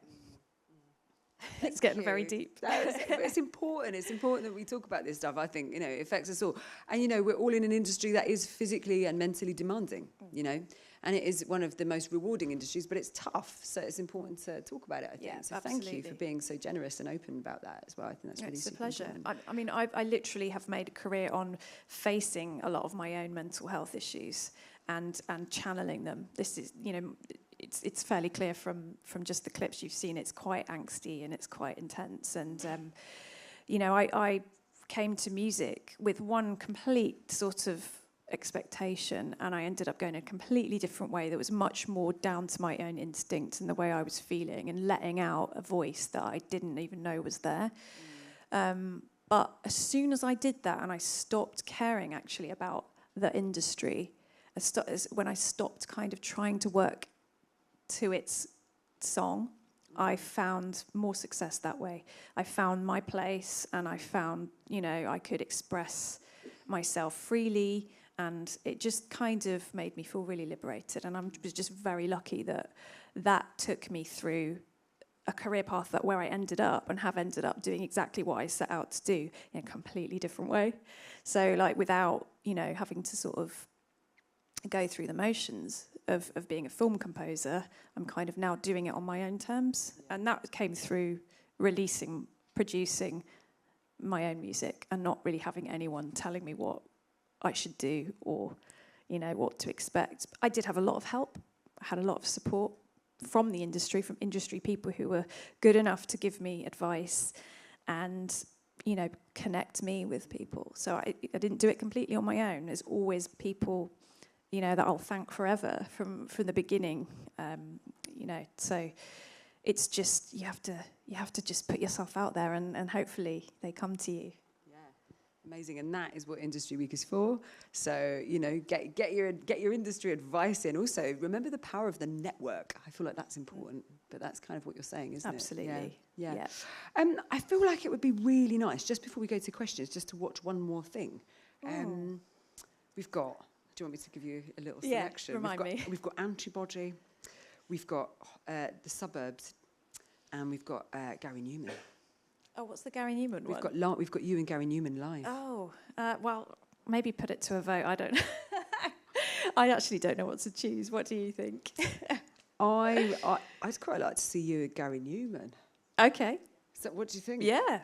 It's getting very deep. It's important. It's important that we talk about this stuff. I think, you know, it affects us all. And, you know, we're all in an industry that is physically and mentally demanding, you know, and it is one of the most rewarding industries, but it's tough. So it's important to talk about it, I think. Yeah, so absolutely. Thank you for being so generous and open about that as well. I think that's really It's a super pleasure. important. I mean, I literally have made a career on facing a lot of my own mental health issues and channeling them. This is, you know, it's fairly clear from just the clips you've seen. It's quite angsty and it's quite intense. And, you know, I came to music with one complete sort of expectation, and I ended up going a completely different way that was much more down to my own instinct and the way I was feeling and letting out a voice that I didn't even know was there. But as soon as I did that and I stopped caring actually about the industry, when I stopped kind of trying to work to its song, I found more success that way. I found my place, and I found, you know, I could express myself freely, and it just kind of made me feel really liberated. And I was just very lucky that took me through a career path where I ended up and have ended up doing exactly what I set out to do in a completely different way. So, like, without, you know, having to sort of go through the motions of being a film composer, I'm kind of now doing it on my own terms. And that came through producing my own music and not really having anyone telling me what I should do or, you know, what to expect. I did have a lot of help. I had a lot of support from the industry, from industry people who were good enough to give me advice and, you know, connect me with people. So I didn't do it completely on my own. There's always people, you know, that I'll thank forever from the beginning, you know. So it's just, you have to just put yourself out there and hopefully they come to you. Yeah, amazing. And that is what Industry Week is for. So, you know, get your industry advice in. Also, remember the power of the network. I feel like that's important, but that's kind of what you're saying, isn't Absolutely. it? Absolutely. Yeah. Yeah. I feel like it would be really nice, just before we go to questions, just to watch one more thing. We've got... Do you want me to give you a little selection? Remind me. We've got Antibody, we've got The Suburbs, and we've got Gary Newman. Oh, what's the Gary Newman one? We've got you and Gary Newman live. Oh, well, maybe put it to a vote. I don't know. I actually don't know what to choose. What do you think? I'd quite like to see you and Gary Newman. Okay. So what do you think? Yeah.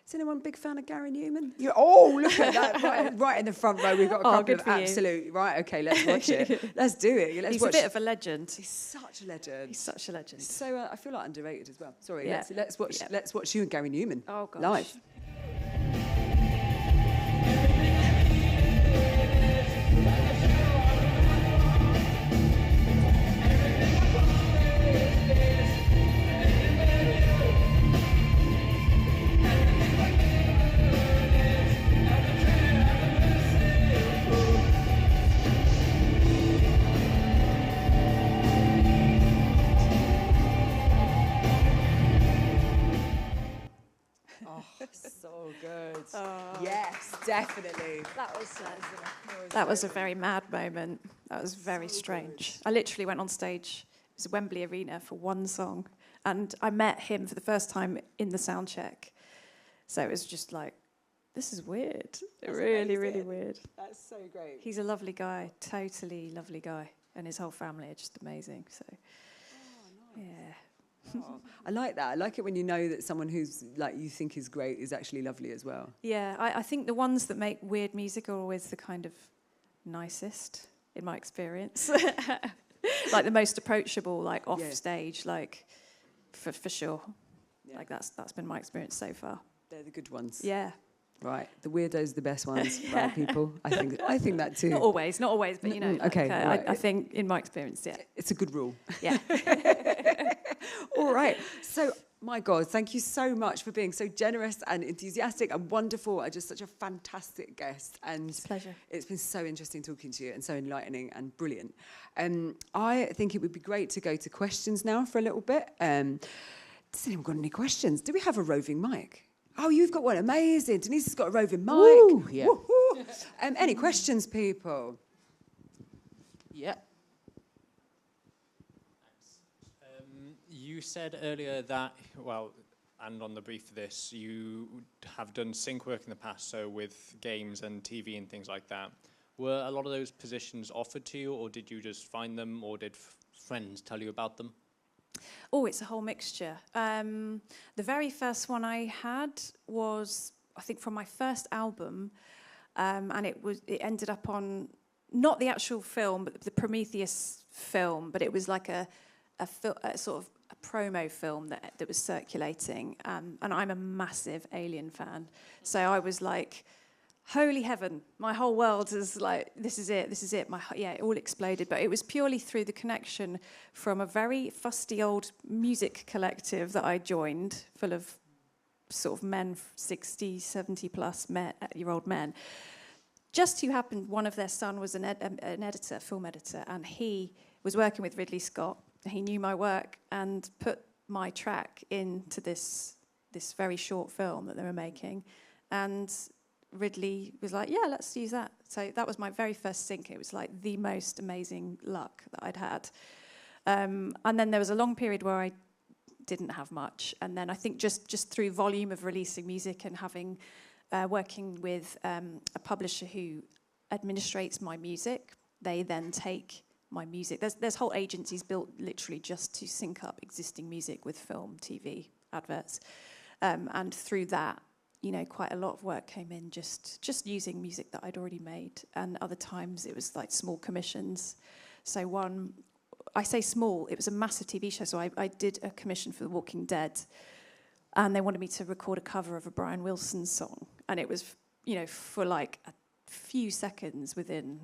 Is anyone a big fan of Gary Newman? Look at that, right in the front row. We've got a couple of absolute... Right, okay, let's watch it. Let's do it. He's a bit of a legend. He's such a legend. He's such a legend. So I feel like underrated as well. Sorry, Yeah. let's watch you and Gary Newman gosh. live. So good. Yes, definitely. That was a very mad moment. That was very strange. Good. I literally went on stage. It was Wembley Arena for one song, and I met him for the first time in the sound check. So it was just like, this is weird. That's really, amazing. really weird. That's so great. He's a lovely guy, totally lovely guy, and his whole family are just amazing. So, nice. Yeah. Oh, I like that. I like it when you know that someone who's like you think is great is actually lovely as well. Yeah, I think the ones that make weird music are always the kind of nicest, in my experience. Like the most approachable, like off stage, like for sure. Yeah. Like that's been my experience so far. They're the good ones. Yeah. Right. The weirdos are the best ones, right, people? I think that too. Not always, but you know. Okay, right. I think in my experience, yeah. It's a good rule. Yeah. All right. So, my God, thank you so much for being so generous and enthusiastic and wonderful and just such a fantastic guest. And It's a pleasure. It's been so interesting talking to you and so enlightening and brilliant. I think it would be great to go to questions now for a little bit. Does anyone got any questions? Do we have a roving mic? Oh, you've got one. Amazing. Denise has got a roving mic. Ooh, yeah. Any questions, people? Yeah. You said earlier that, well, and on the brief for this, you have done sync work in the past, so with games and TV and things like that. Were a lot of those positions offered to you, or did you just find them, or did friends tell you about them? Oh, it's a whole mixture. The very first one I had was, I think, from my first album, and it ended up on not the actual film, but the Prometheus film. But it was like a sort of a promo film that was circulating, and I'm a massive Alien fan, so I was like, holy heaven, my whole world is like, this is it. It all exploded. But it was purely through the connection from a very fusty old music collective that I joined, full of sort of men, 60, 70 plus year old men. Just who happened, one of their son was an editor, film editor, and he was working with Ridley Scott. He knew my work and put my track into this very short film that they were making. And Ridley was like, yeah, let's use that. So that was my very first sync. It was like the most amazing luck that I'd had. And then there was a long period where I didn't have much. And then I think just through volume of releasing music and having working with a publisher who administrates my music, they then take my music. There's whole agencies built literally just to sync up existing music with film, TV, adverts. And through that, you know, quite a lot of work came in just using music that I'd already made. And other times it was like small commissions. So one, I say small, it was a massive TV show. So I did a commission for The Walking Dead. And they wanted me to record a cover of a Brian Wilson song. And it was, you know, for like a few seconds within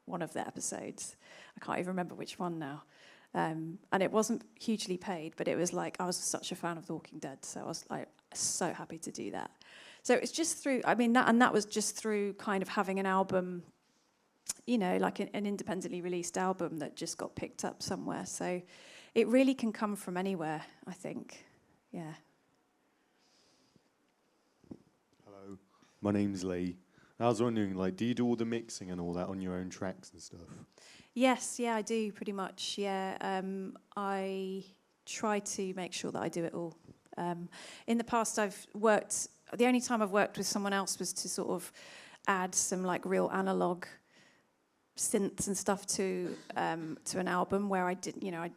one of the episodes. I can't even remember which one now. And it wasn't hugely paid, but it was like, I was such a fan of The Walking Dead, so I was like so happy to do that. So it's just through, I mean, that was just through kind of having an album, you know, like an independently released album that just got picked up somewhere. So it really can come from anywhere, I think. Yeah. Hello, my name's Lee. I was wondering, like, do you do all the mixing and all that on your own tracks and stuff? Yes, yeah, I do pretty much. Yeah, I try to make sure that I do it all. In the past, the only time I've worked with someone else was to sort of add some like real analog synths and stuff to an album where I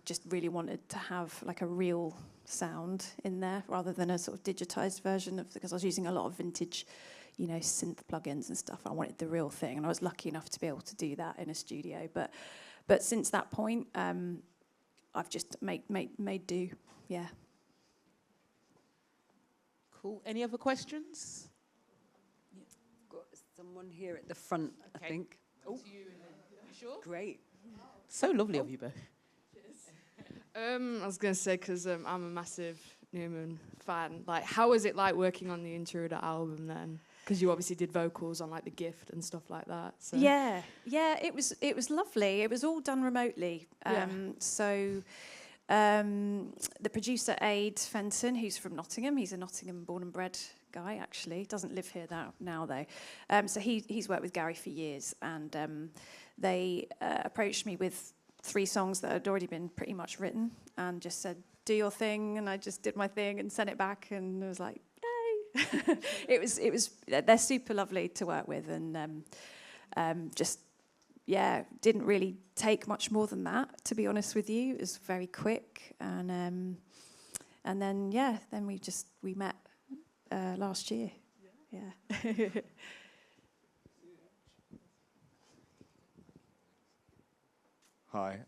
just really wanted to have like a real sound in there rather than a sort of digitized version because I was using a lot of vintage, you know, synth plugins and stuff. I wanted the real thing, and I was lucky enough to be able to do that in a studio. But since that point, I've just made do. Yeah. Cool. Any other questions? Got someone here at the front, Okay. I think. Oh. You sure? Great. So lovely of you both. I was going to say, because I'm a massive Newman fan, like, how was it like working on the Intruder album then? Because you obviously did vocals on like The Gift and stuff like that. So. Yeah, it was lovely. It was all done remotely. So the producer, Aid Fenton, who's from Nottingham, he's a Nottingham born and bred guy, actually. Doesn't live here now though. So he's worked with Gary for years, and they approached me with 3 songs that had already been pretty much written, and just said, do your thing, and I just did my thing and sent it back, and it was like, yay! it was they're super lovely to work with, and didn't really take much more than that, to be honest with you. It was very quick, and then we met last year. Yeah. Hi.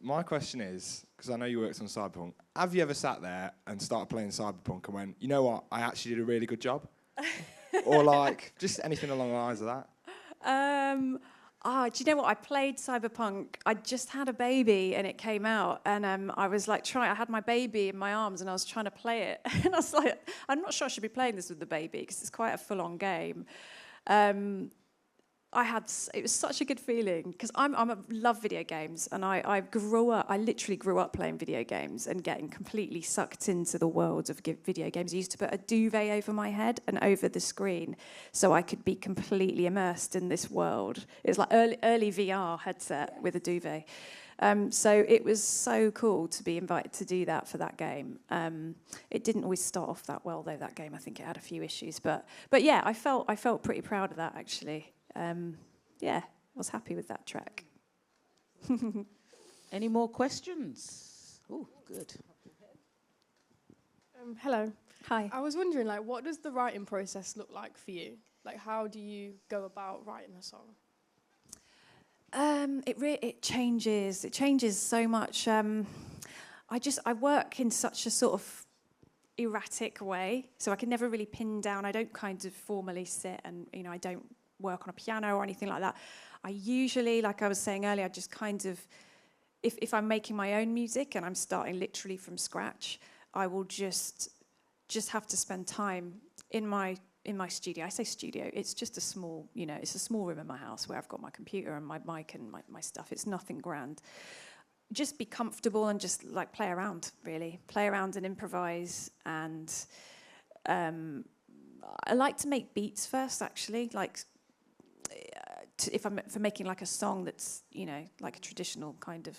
My question is, because I know you worked on Cyberpunk, have you ever sat there and started playing Cyberpunk and went, you know what, I actually did a really good job? Or like, just anything along the lines of that? Do you know what? I played Cyberpunk. I just had a baby and it came out, and I was like I had my baby in my arms and I was trying to play it, and I was like, I'm not sure I should be playing this with the baby because it's quite a full-on game. It was such a good feeling because I love video games, and I literally grew up playing video games and getting completely sucked into the world of video games. I used to put a duvet over my head and over the screen so I could be completely immersed in this world. It was like early VR headset with a duvet. So it was so cool to be invited to do that for that game. It didn't always start off that well though, that game. I think it had a few issues, but yeah, I felt pretty proud of that actually. I was happy with that track. Any more questions? Oh, good. Hello. Hi. I was wondering, like, what does the writing process look like for you? Like, how do you go about writing a song? It changes. It changes so much. I work in such a sort of erratic way, so I can never really pin down. I don't kind of formally sit and, I don't work on a piano or anything like that. I usually, like I was saying earlier, I just kind of, if I'm making my own music and I'm starting literally from scratch, I will just have to spend time in my studio. I say studio, it's just a small, it's a small room in my house where I've got my computer and my mic and my stuff. It's nothing grand. Just be comfortable and just like play around, really. Play around and improvise. And I like to make beats first, actually. Like, if I'm for making like a song that's, like a traditional kind of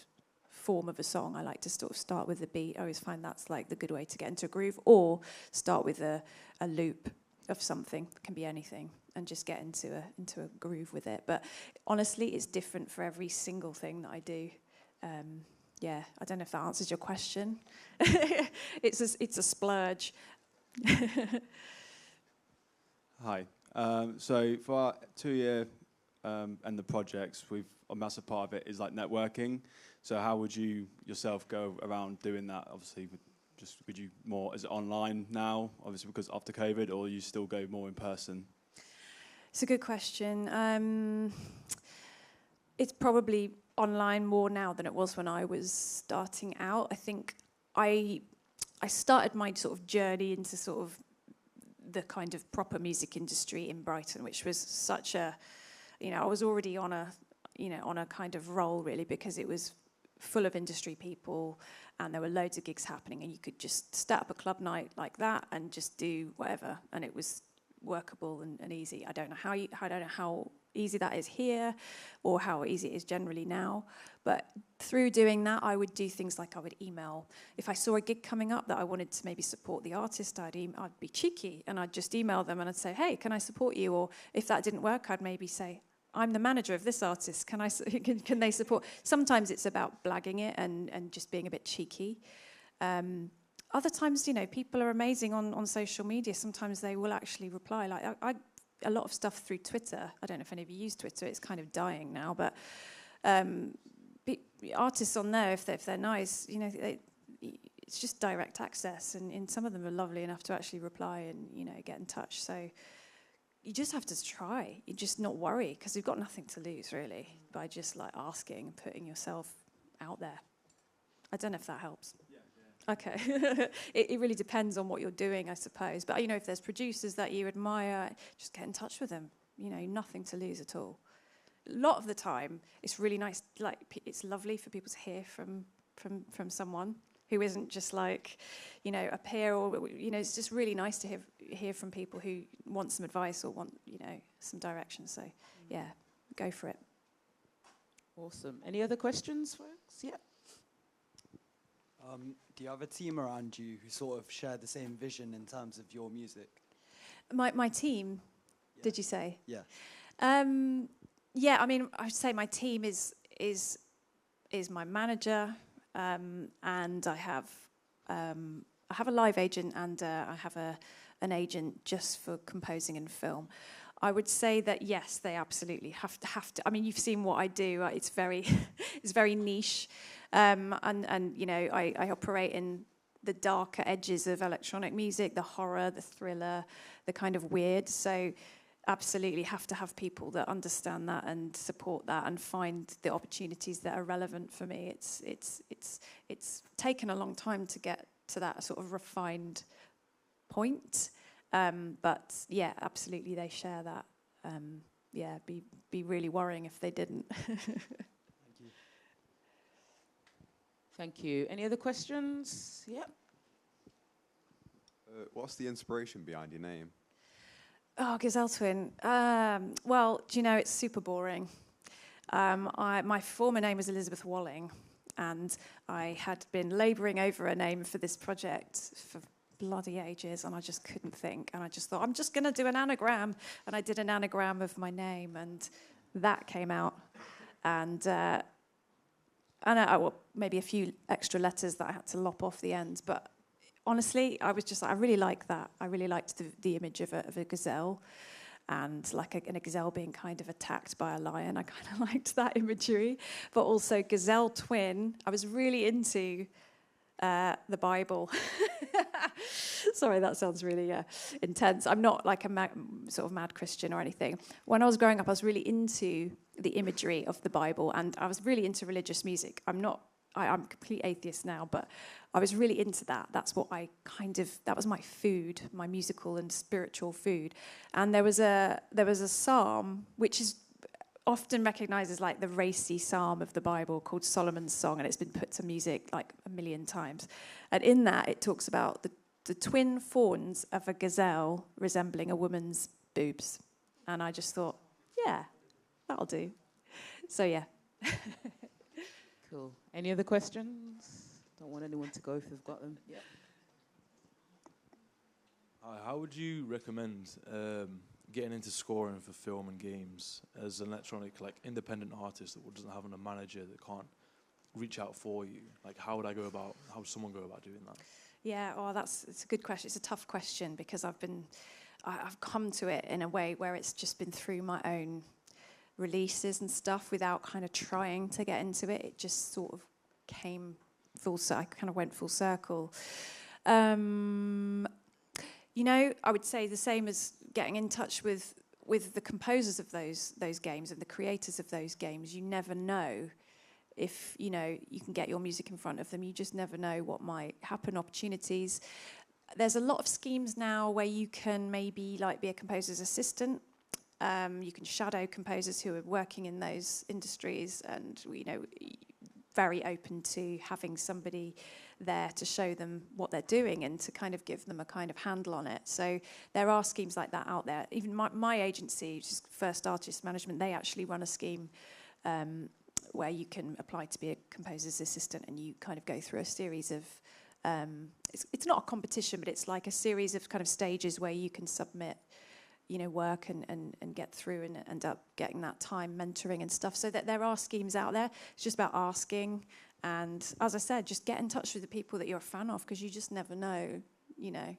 form of a song, I like to sort of start with the beat. I always find that's like the good way to get into a groove, or start with a loop of something, it can be anything, and just get into a groove with it. But honestly, it's different for every single thing that I do. I don't know if that answers your question. It's a splurge. Hi. So for our 2-year and the projects, a massive part of it is like networking. So how would you yourself go around doing that? Obviously, would you more, is it online now, obviously because after COVID, or you still go more in person? It's a good question. It's probably online more now than it was when I was starting out. I think I started my sort of journey into sort of the kind of proper music industry in Brighton, which was such a, I was already on a kind of roll really, because it was full of industry people and there were loads of gigs happening, and you could just start up a club night like that and just do whatever, and it was workable and easy. I don't know how easy that is here or how easy it is generally now, but through doing that I would do things like I would email. If I saw a gig coming up that I wanted to maybe support the artist, I'd be cheeky and I'd just email them and I'd say, hey, can I support you? Or if that didn't work, I'd maybe say, I'm the manager of this artist, can they support? Sometimes it's about blagging it and just being a bit cheeky. Other times, people are amazing on social media. Sometimes they will actually reply. Like a lot of stuff through Twitter. I don't know if any of you use Twitter. It's kind of dying now, but artists on there, if they're nice, it's just direct access, and some of them are lovely enough to actually reply and get in touch. So you just have to try. You just not worry, because you've got nothing to lose really by just like asking and putting yourself out there. I don't know if that helps. Okay. It really depends on what you're doing, I suppose. But, if there's producers that you admire, just get in touch with them. Nothing to lose at all. A lot of the time, it's really nice, like, it's lovely for people to hear from someone who isn't just like, a peer, or, it's just really nice to hear from people who want some advice or want, some direction. So, yeah, go for it. Awesome. Any other questions, folks? Yeah. Do you have a team around you who sort of share the same vision in terms of your music? My team, yeah. Did you say? Yeah. Yeah, I mean, I'd say my team is my manager, and I have a live agent, and I have an agent just for composing and film. I would say that yes, they absolutely have to. I mean, you've seen what I do. It's very, it's very niche, and you know, I operate in the darker edges of electronic music, the horror, the thriller, the kind of weird. So, absolutely have to have people that understand that and support that and find the opportunities that are relevant for me. It's taken a long time to get to that sort of refined point. But yeah, absolutely, they share that. Yeah, be really worrying if they didn't. Thank you. Thank you. Any other questions? Yep. What's the inspiration behind your name? Oh, Gazelle Twin. Well, do you know, it's super boring. My former name was Elizabeth Walling, and I had been labouring over a name for this project for bloody ages, and I just couldn't think. And I just thought, I'm just going to do an anagram. And I did an anagram of my name, and that came out. And well, maybe a few extra letters that I had to lop off the end. But honestly, I was just like, I really like that. I really liked the image of a gazelle, and like a gazelle being kind of attacked by a lion. I kind of liked that imagery. But also Gazelle Twin, I was really into the Bible. Sorry, that sounds really intense. I'm not like a sort of mad Christian or anything. When I was growing up, I was really into the imagery of the Bible, and I was really into religious music. I'm a complete atheist now, but I was really into that. That's what that was my food, my musical and spiritual food. And there was a psalm, which is often recognized as like the racy psalm of the Bible, called Solomon's Song, and it's been put to music like a million times. And in that, it talks about the twin fawns of a gazelle resembling a woman's boobs. And I just thought, yeah, that'll do. So yeah. Cool. Any other questions? Don't want anyone to go if they've got them. Yeah. How would you recommend getting into scoring for film and games as an electronic, like, independent artist that doesn't have a manager that can't reach out for you? Like, how would someone go about doing that? Yeah, it's a good question. It's a tough question because I've come to it in a way where it's just been through my own releases and stuff without kind of trying to get into it. It just sort of came I kind of went full circle. You know, I would say the same as getting in touch with the composers of those games and the creators of those games. You never know if, you know, you can get your music in front of them. You just never know what might happen, opportunities. There's a lot of schemes now where you can maybe like be a composer's assistant. You can shadow composers who are working in those industries, and, you know, very open to having somebody there to show them what they're doing and to kind of give them a kind of handle on it. So there are schemes like that out there. Even my agency, which is First Artist Management, they actually run a scheme where you can apply to be a composer's assistant, and you kind of go through a series of it's not a competition, but it's like a series of kind of stages where you can submit, you know, work and get through and end up getting that time mentoring and stuff. So that there are schemes out there. It's just about asking, and as I said, just get in touch with the people that you're a fan of, because you just never know, you know,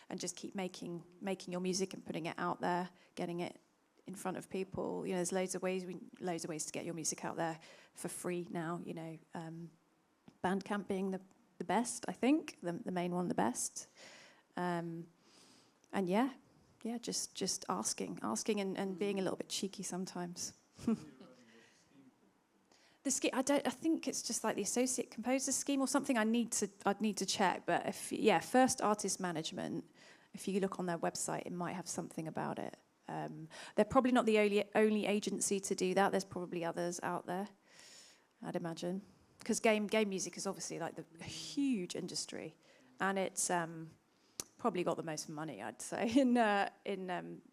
and just keep making your music and putting it out there, getting it in front of people. You know, there's loads of ways to get your music out there for free now. You know, Bandcamp being the best, I think, the main one, the best, and yeah, just asking and being a little bit cheeky sometimes. The scheme, I think it's just like the associate composer scheme or something. I'd need to check, but First Artist Management, if you look on their website, it might have something about it. They're probably not the only agency to do that. There's probably others out there, I'd imagine, because game music is obviously like a huge industry, and it's probably got the most money, I'd say, in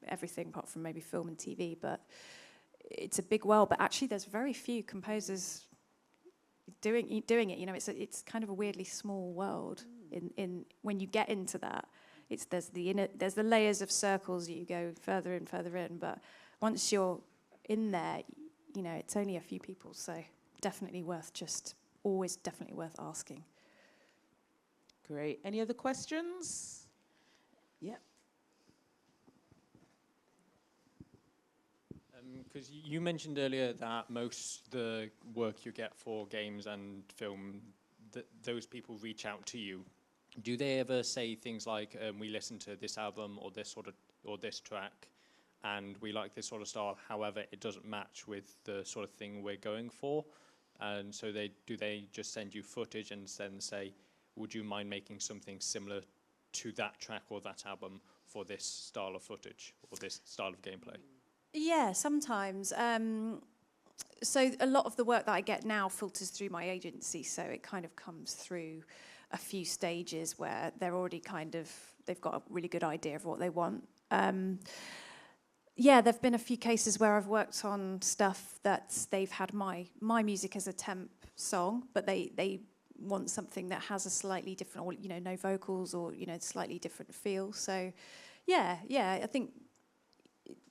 everything apart from maybe film and TV. But it's a big world. But actually, there's very few composers doing it. You know, it's kind of a weirdly small world. In when you get into that, there's the layers of circles. You go further and further in. But once you're in there, you know, it's only a few people. So definitely worth asking. Great. Any other questions? Yep. Because you mentioned earlier that most the work you get for games and film, those people reach out to you. Do they ever say things like, "We listened to this album or this or this track, and we like this sort of style. However, it doesn't match with the sort of thing we're going for," and so they just send you footage and then say, "Would you mind making something similar to that track or that album for this style of footage or this style of gameplay?" Yeah, sometimes. So a lot of the work that I get now filters through my agency, so it kind of comes through a few stages where they're already they've got a really good idea of what they want. Yeah, there've been a few cases where I've worked on stuff that they've had my music as a temp song, but they want something that has a slightly different, or no vocals, or slightly different feel. So, yeah, I think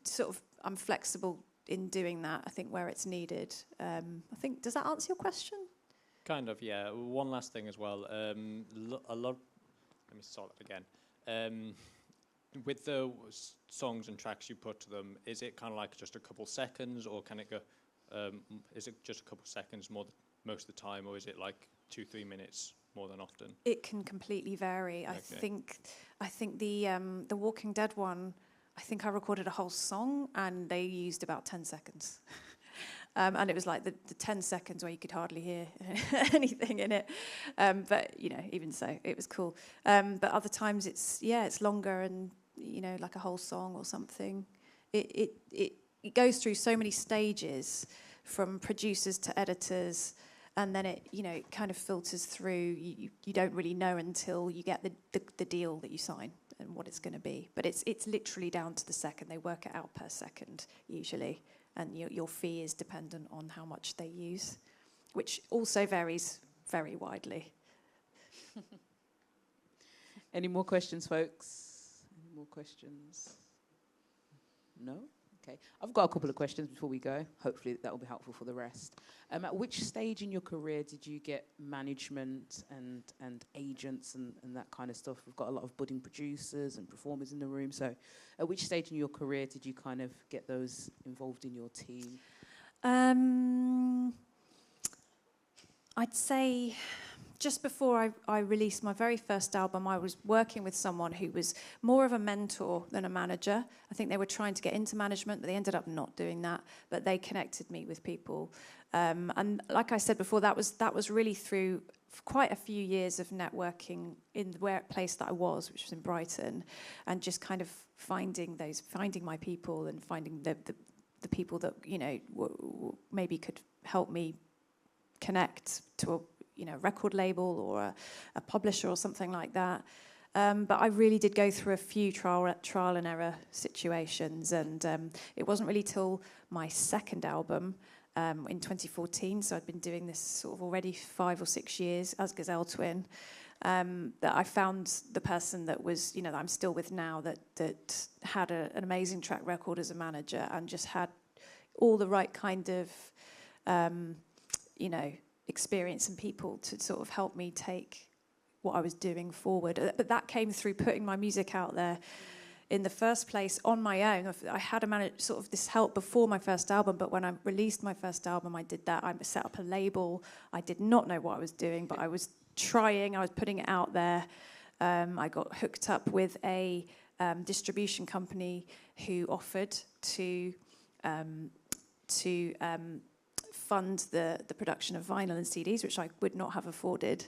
sort of I'm flexible in doing that. I think where it's needed. I think, does that answer your question? Kind of, yeah. One last thing as well. Let me start that again. With the songs and tracks you put to them, is it kind of like just a couple seconds, or can it go? Is it just a couple seconds most of the time, or is it like 2-3 minutes more than often? It can completely vary. Okay. I think the Walking Dead one, I think I recorded a whole song and they used about 10 seconds. And it was like the 10 seconds where you could hardly hear anything in it. But, even so, it was cool. But other times it's longer and, like a whole song or something. It goes through so many stages, from producers to editors, and then it kind of filters through. You don't really know until you get the deal that you sign and what it's going to be. But it's literally down to the second. They work it out per second usually, and your fee is dependent on how much they use, which also varies very widely. Any more questions, folks? Any more questions? No? Okay. I've got a couple of questions before we go. Hopefully that will be helpful for the rest. At which stage in your career did you get management and agents and that kind of stuff? We've got a lot of budding producers and performers in the room. So at which stage in your career did you kind of get those involved in your team? I'd say just before I released my very first album, I was working with someone who was more of a mentor than a manager. I think they were trying to get into management, but they ended up not doing that. But they connected me with people. And like I said before, that was really through quite a few years of networking in the workplace that I was, which was in Brighton, and just kind of finding my people and finding the people that maybe could help me connect to a record label or a publisher or something like that. But I really did go through a few trial and error situations, and it wasn't really till my second album in 2014, so I'd been doing this sort of already 5 or 6 years as Gazelle Twin, that I found the person that was, that I'm still with now, that had an amazing track record as a manager and just had all the right kind of, experience and people to sort of help me take what I was doing forward. But that came through putting my music out there in the first place on my own. I had sort of this help before my first album, but when I released my first album, I did that. I set up a label. I did not know what I was doing, but I was trying. I was putting it out there. I got hooked up with a distribution company who offered to fund the production of vinyl and CDs, which I would not have afforded.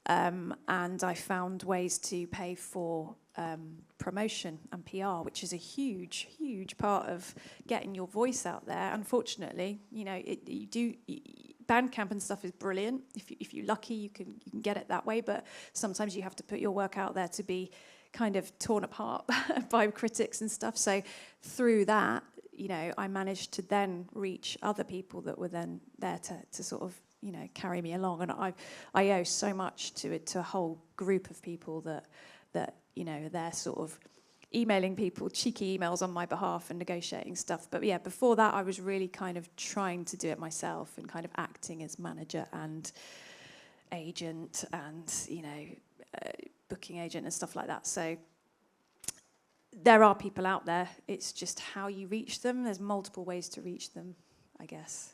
And I found ways to pay for promotion and PR, which is a huge, huge part of getting your voice out there. Unfortunately, Bandcamp and stuff is brilliant. If you're lucky, you can get it that way. But sometimes you have to put your work out there to be kind of torn apart by critics and stuff. So through that, I managed to then reach other people that were then there to sort of, carry me along. And I owe so much to a whole group of people that they're sort of emailing people, cheeky emails on my behalf and negotiating stuff. But yeah, before that, I was really kind of trying to do it myself and kind of acting as manager and agent and, booking agent and stuff like that. So there are people out there. It's just how you reach them. There's multiple ways to reach them, I guess.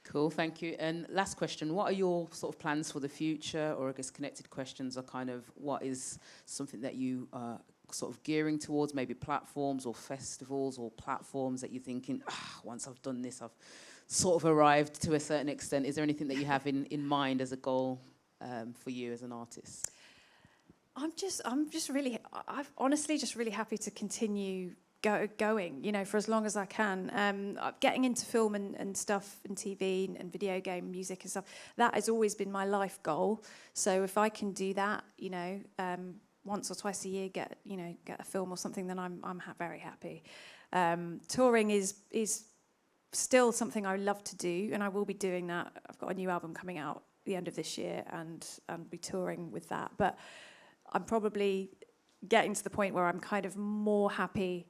Cool, thank you. And last question, what are your sort of plans for the future, or I guess connected questions are kind of what is something that you are sort of gearing towards, maybe platforms or festivals or platforms that you're thinking, once I've done this, I've sort of arrived to a certain extent. Is there anything that you have in mind as a goal for you as an artist? I'm honestly just really happy to continue going, for as long as I can. Getting into film and stuff and TV and video game music and stuff, that has always been my life goal. So if I can do that, once or twice a year, get a film or something, then I'm very happy. Touring is still something I love to do, and I will be doing that. I've got a new album coming out at the end of this year, and be touring with that. But I'm probably getting to the point where I'm kind of more happy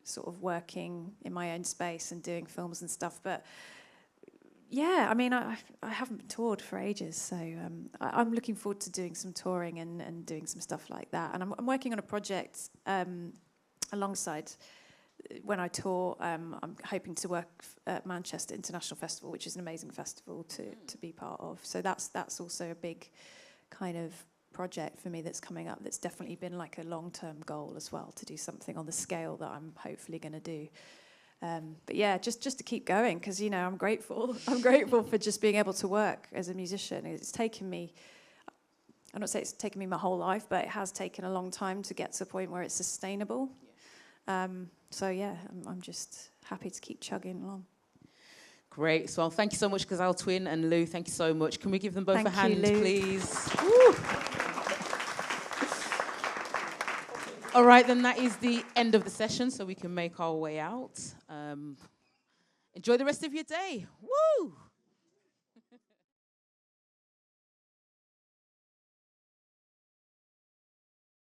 sort of working in my own space and doing films and stuff. But yeah, I mean, I haven't toured for ages, so I'm looking forward to doing some touring and doing some stuff like that. And I'm working on a project alongside when I tour. I'm hoping to work at Manchester International Festival, which is an amazing festival to be part of. So that's also a big kind of project for me that's coming up, that's definitely been like a long-term goal as well, to do something on the scale that I'm hopefully going to do. But yeah, just to keep going, because I'm grateful for just being able to work as a musician. It's taken me, I'm not saying it's taken me my whole life, but it has taken a long time to get to a point where it's sustainable. So yeah, I'm just happy to keep chugging along. Great. So thank you so much, Gazelle Twin and Lou. Thank you so much. Can we give them both a hand, Lou. please? Woo. All right, then that is the end of the session, so we can make our way out. Enjoy the rest of your day. Woo!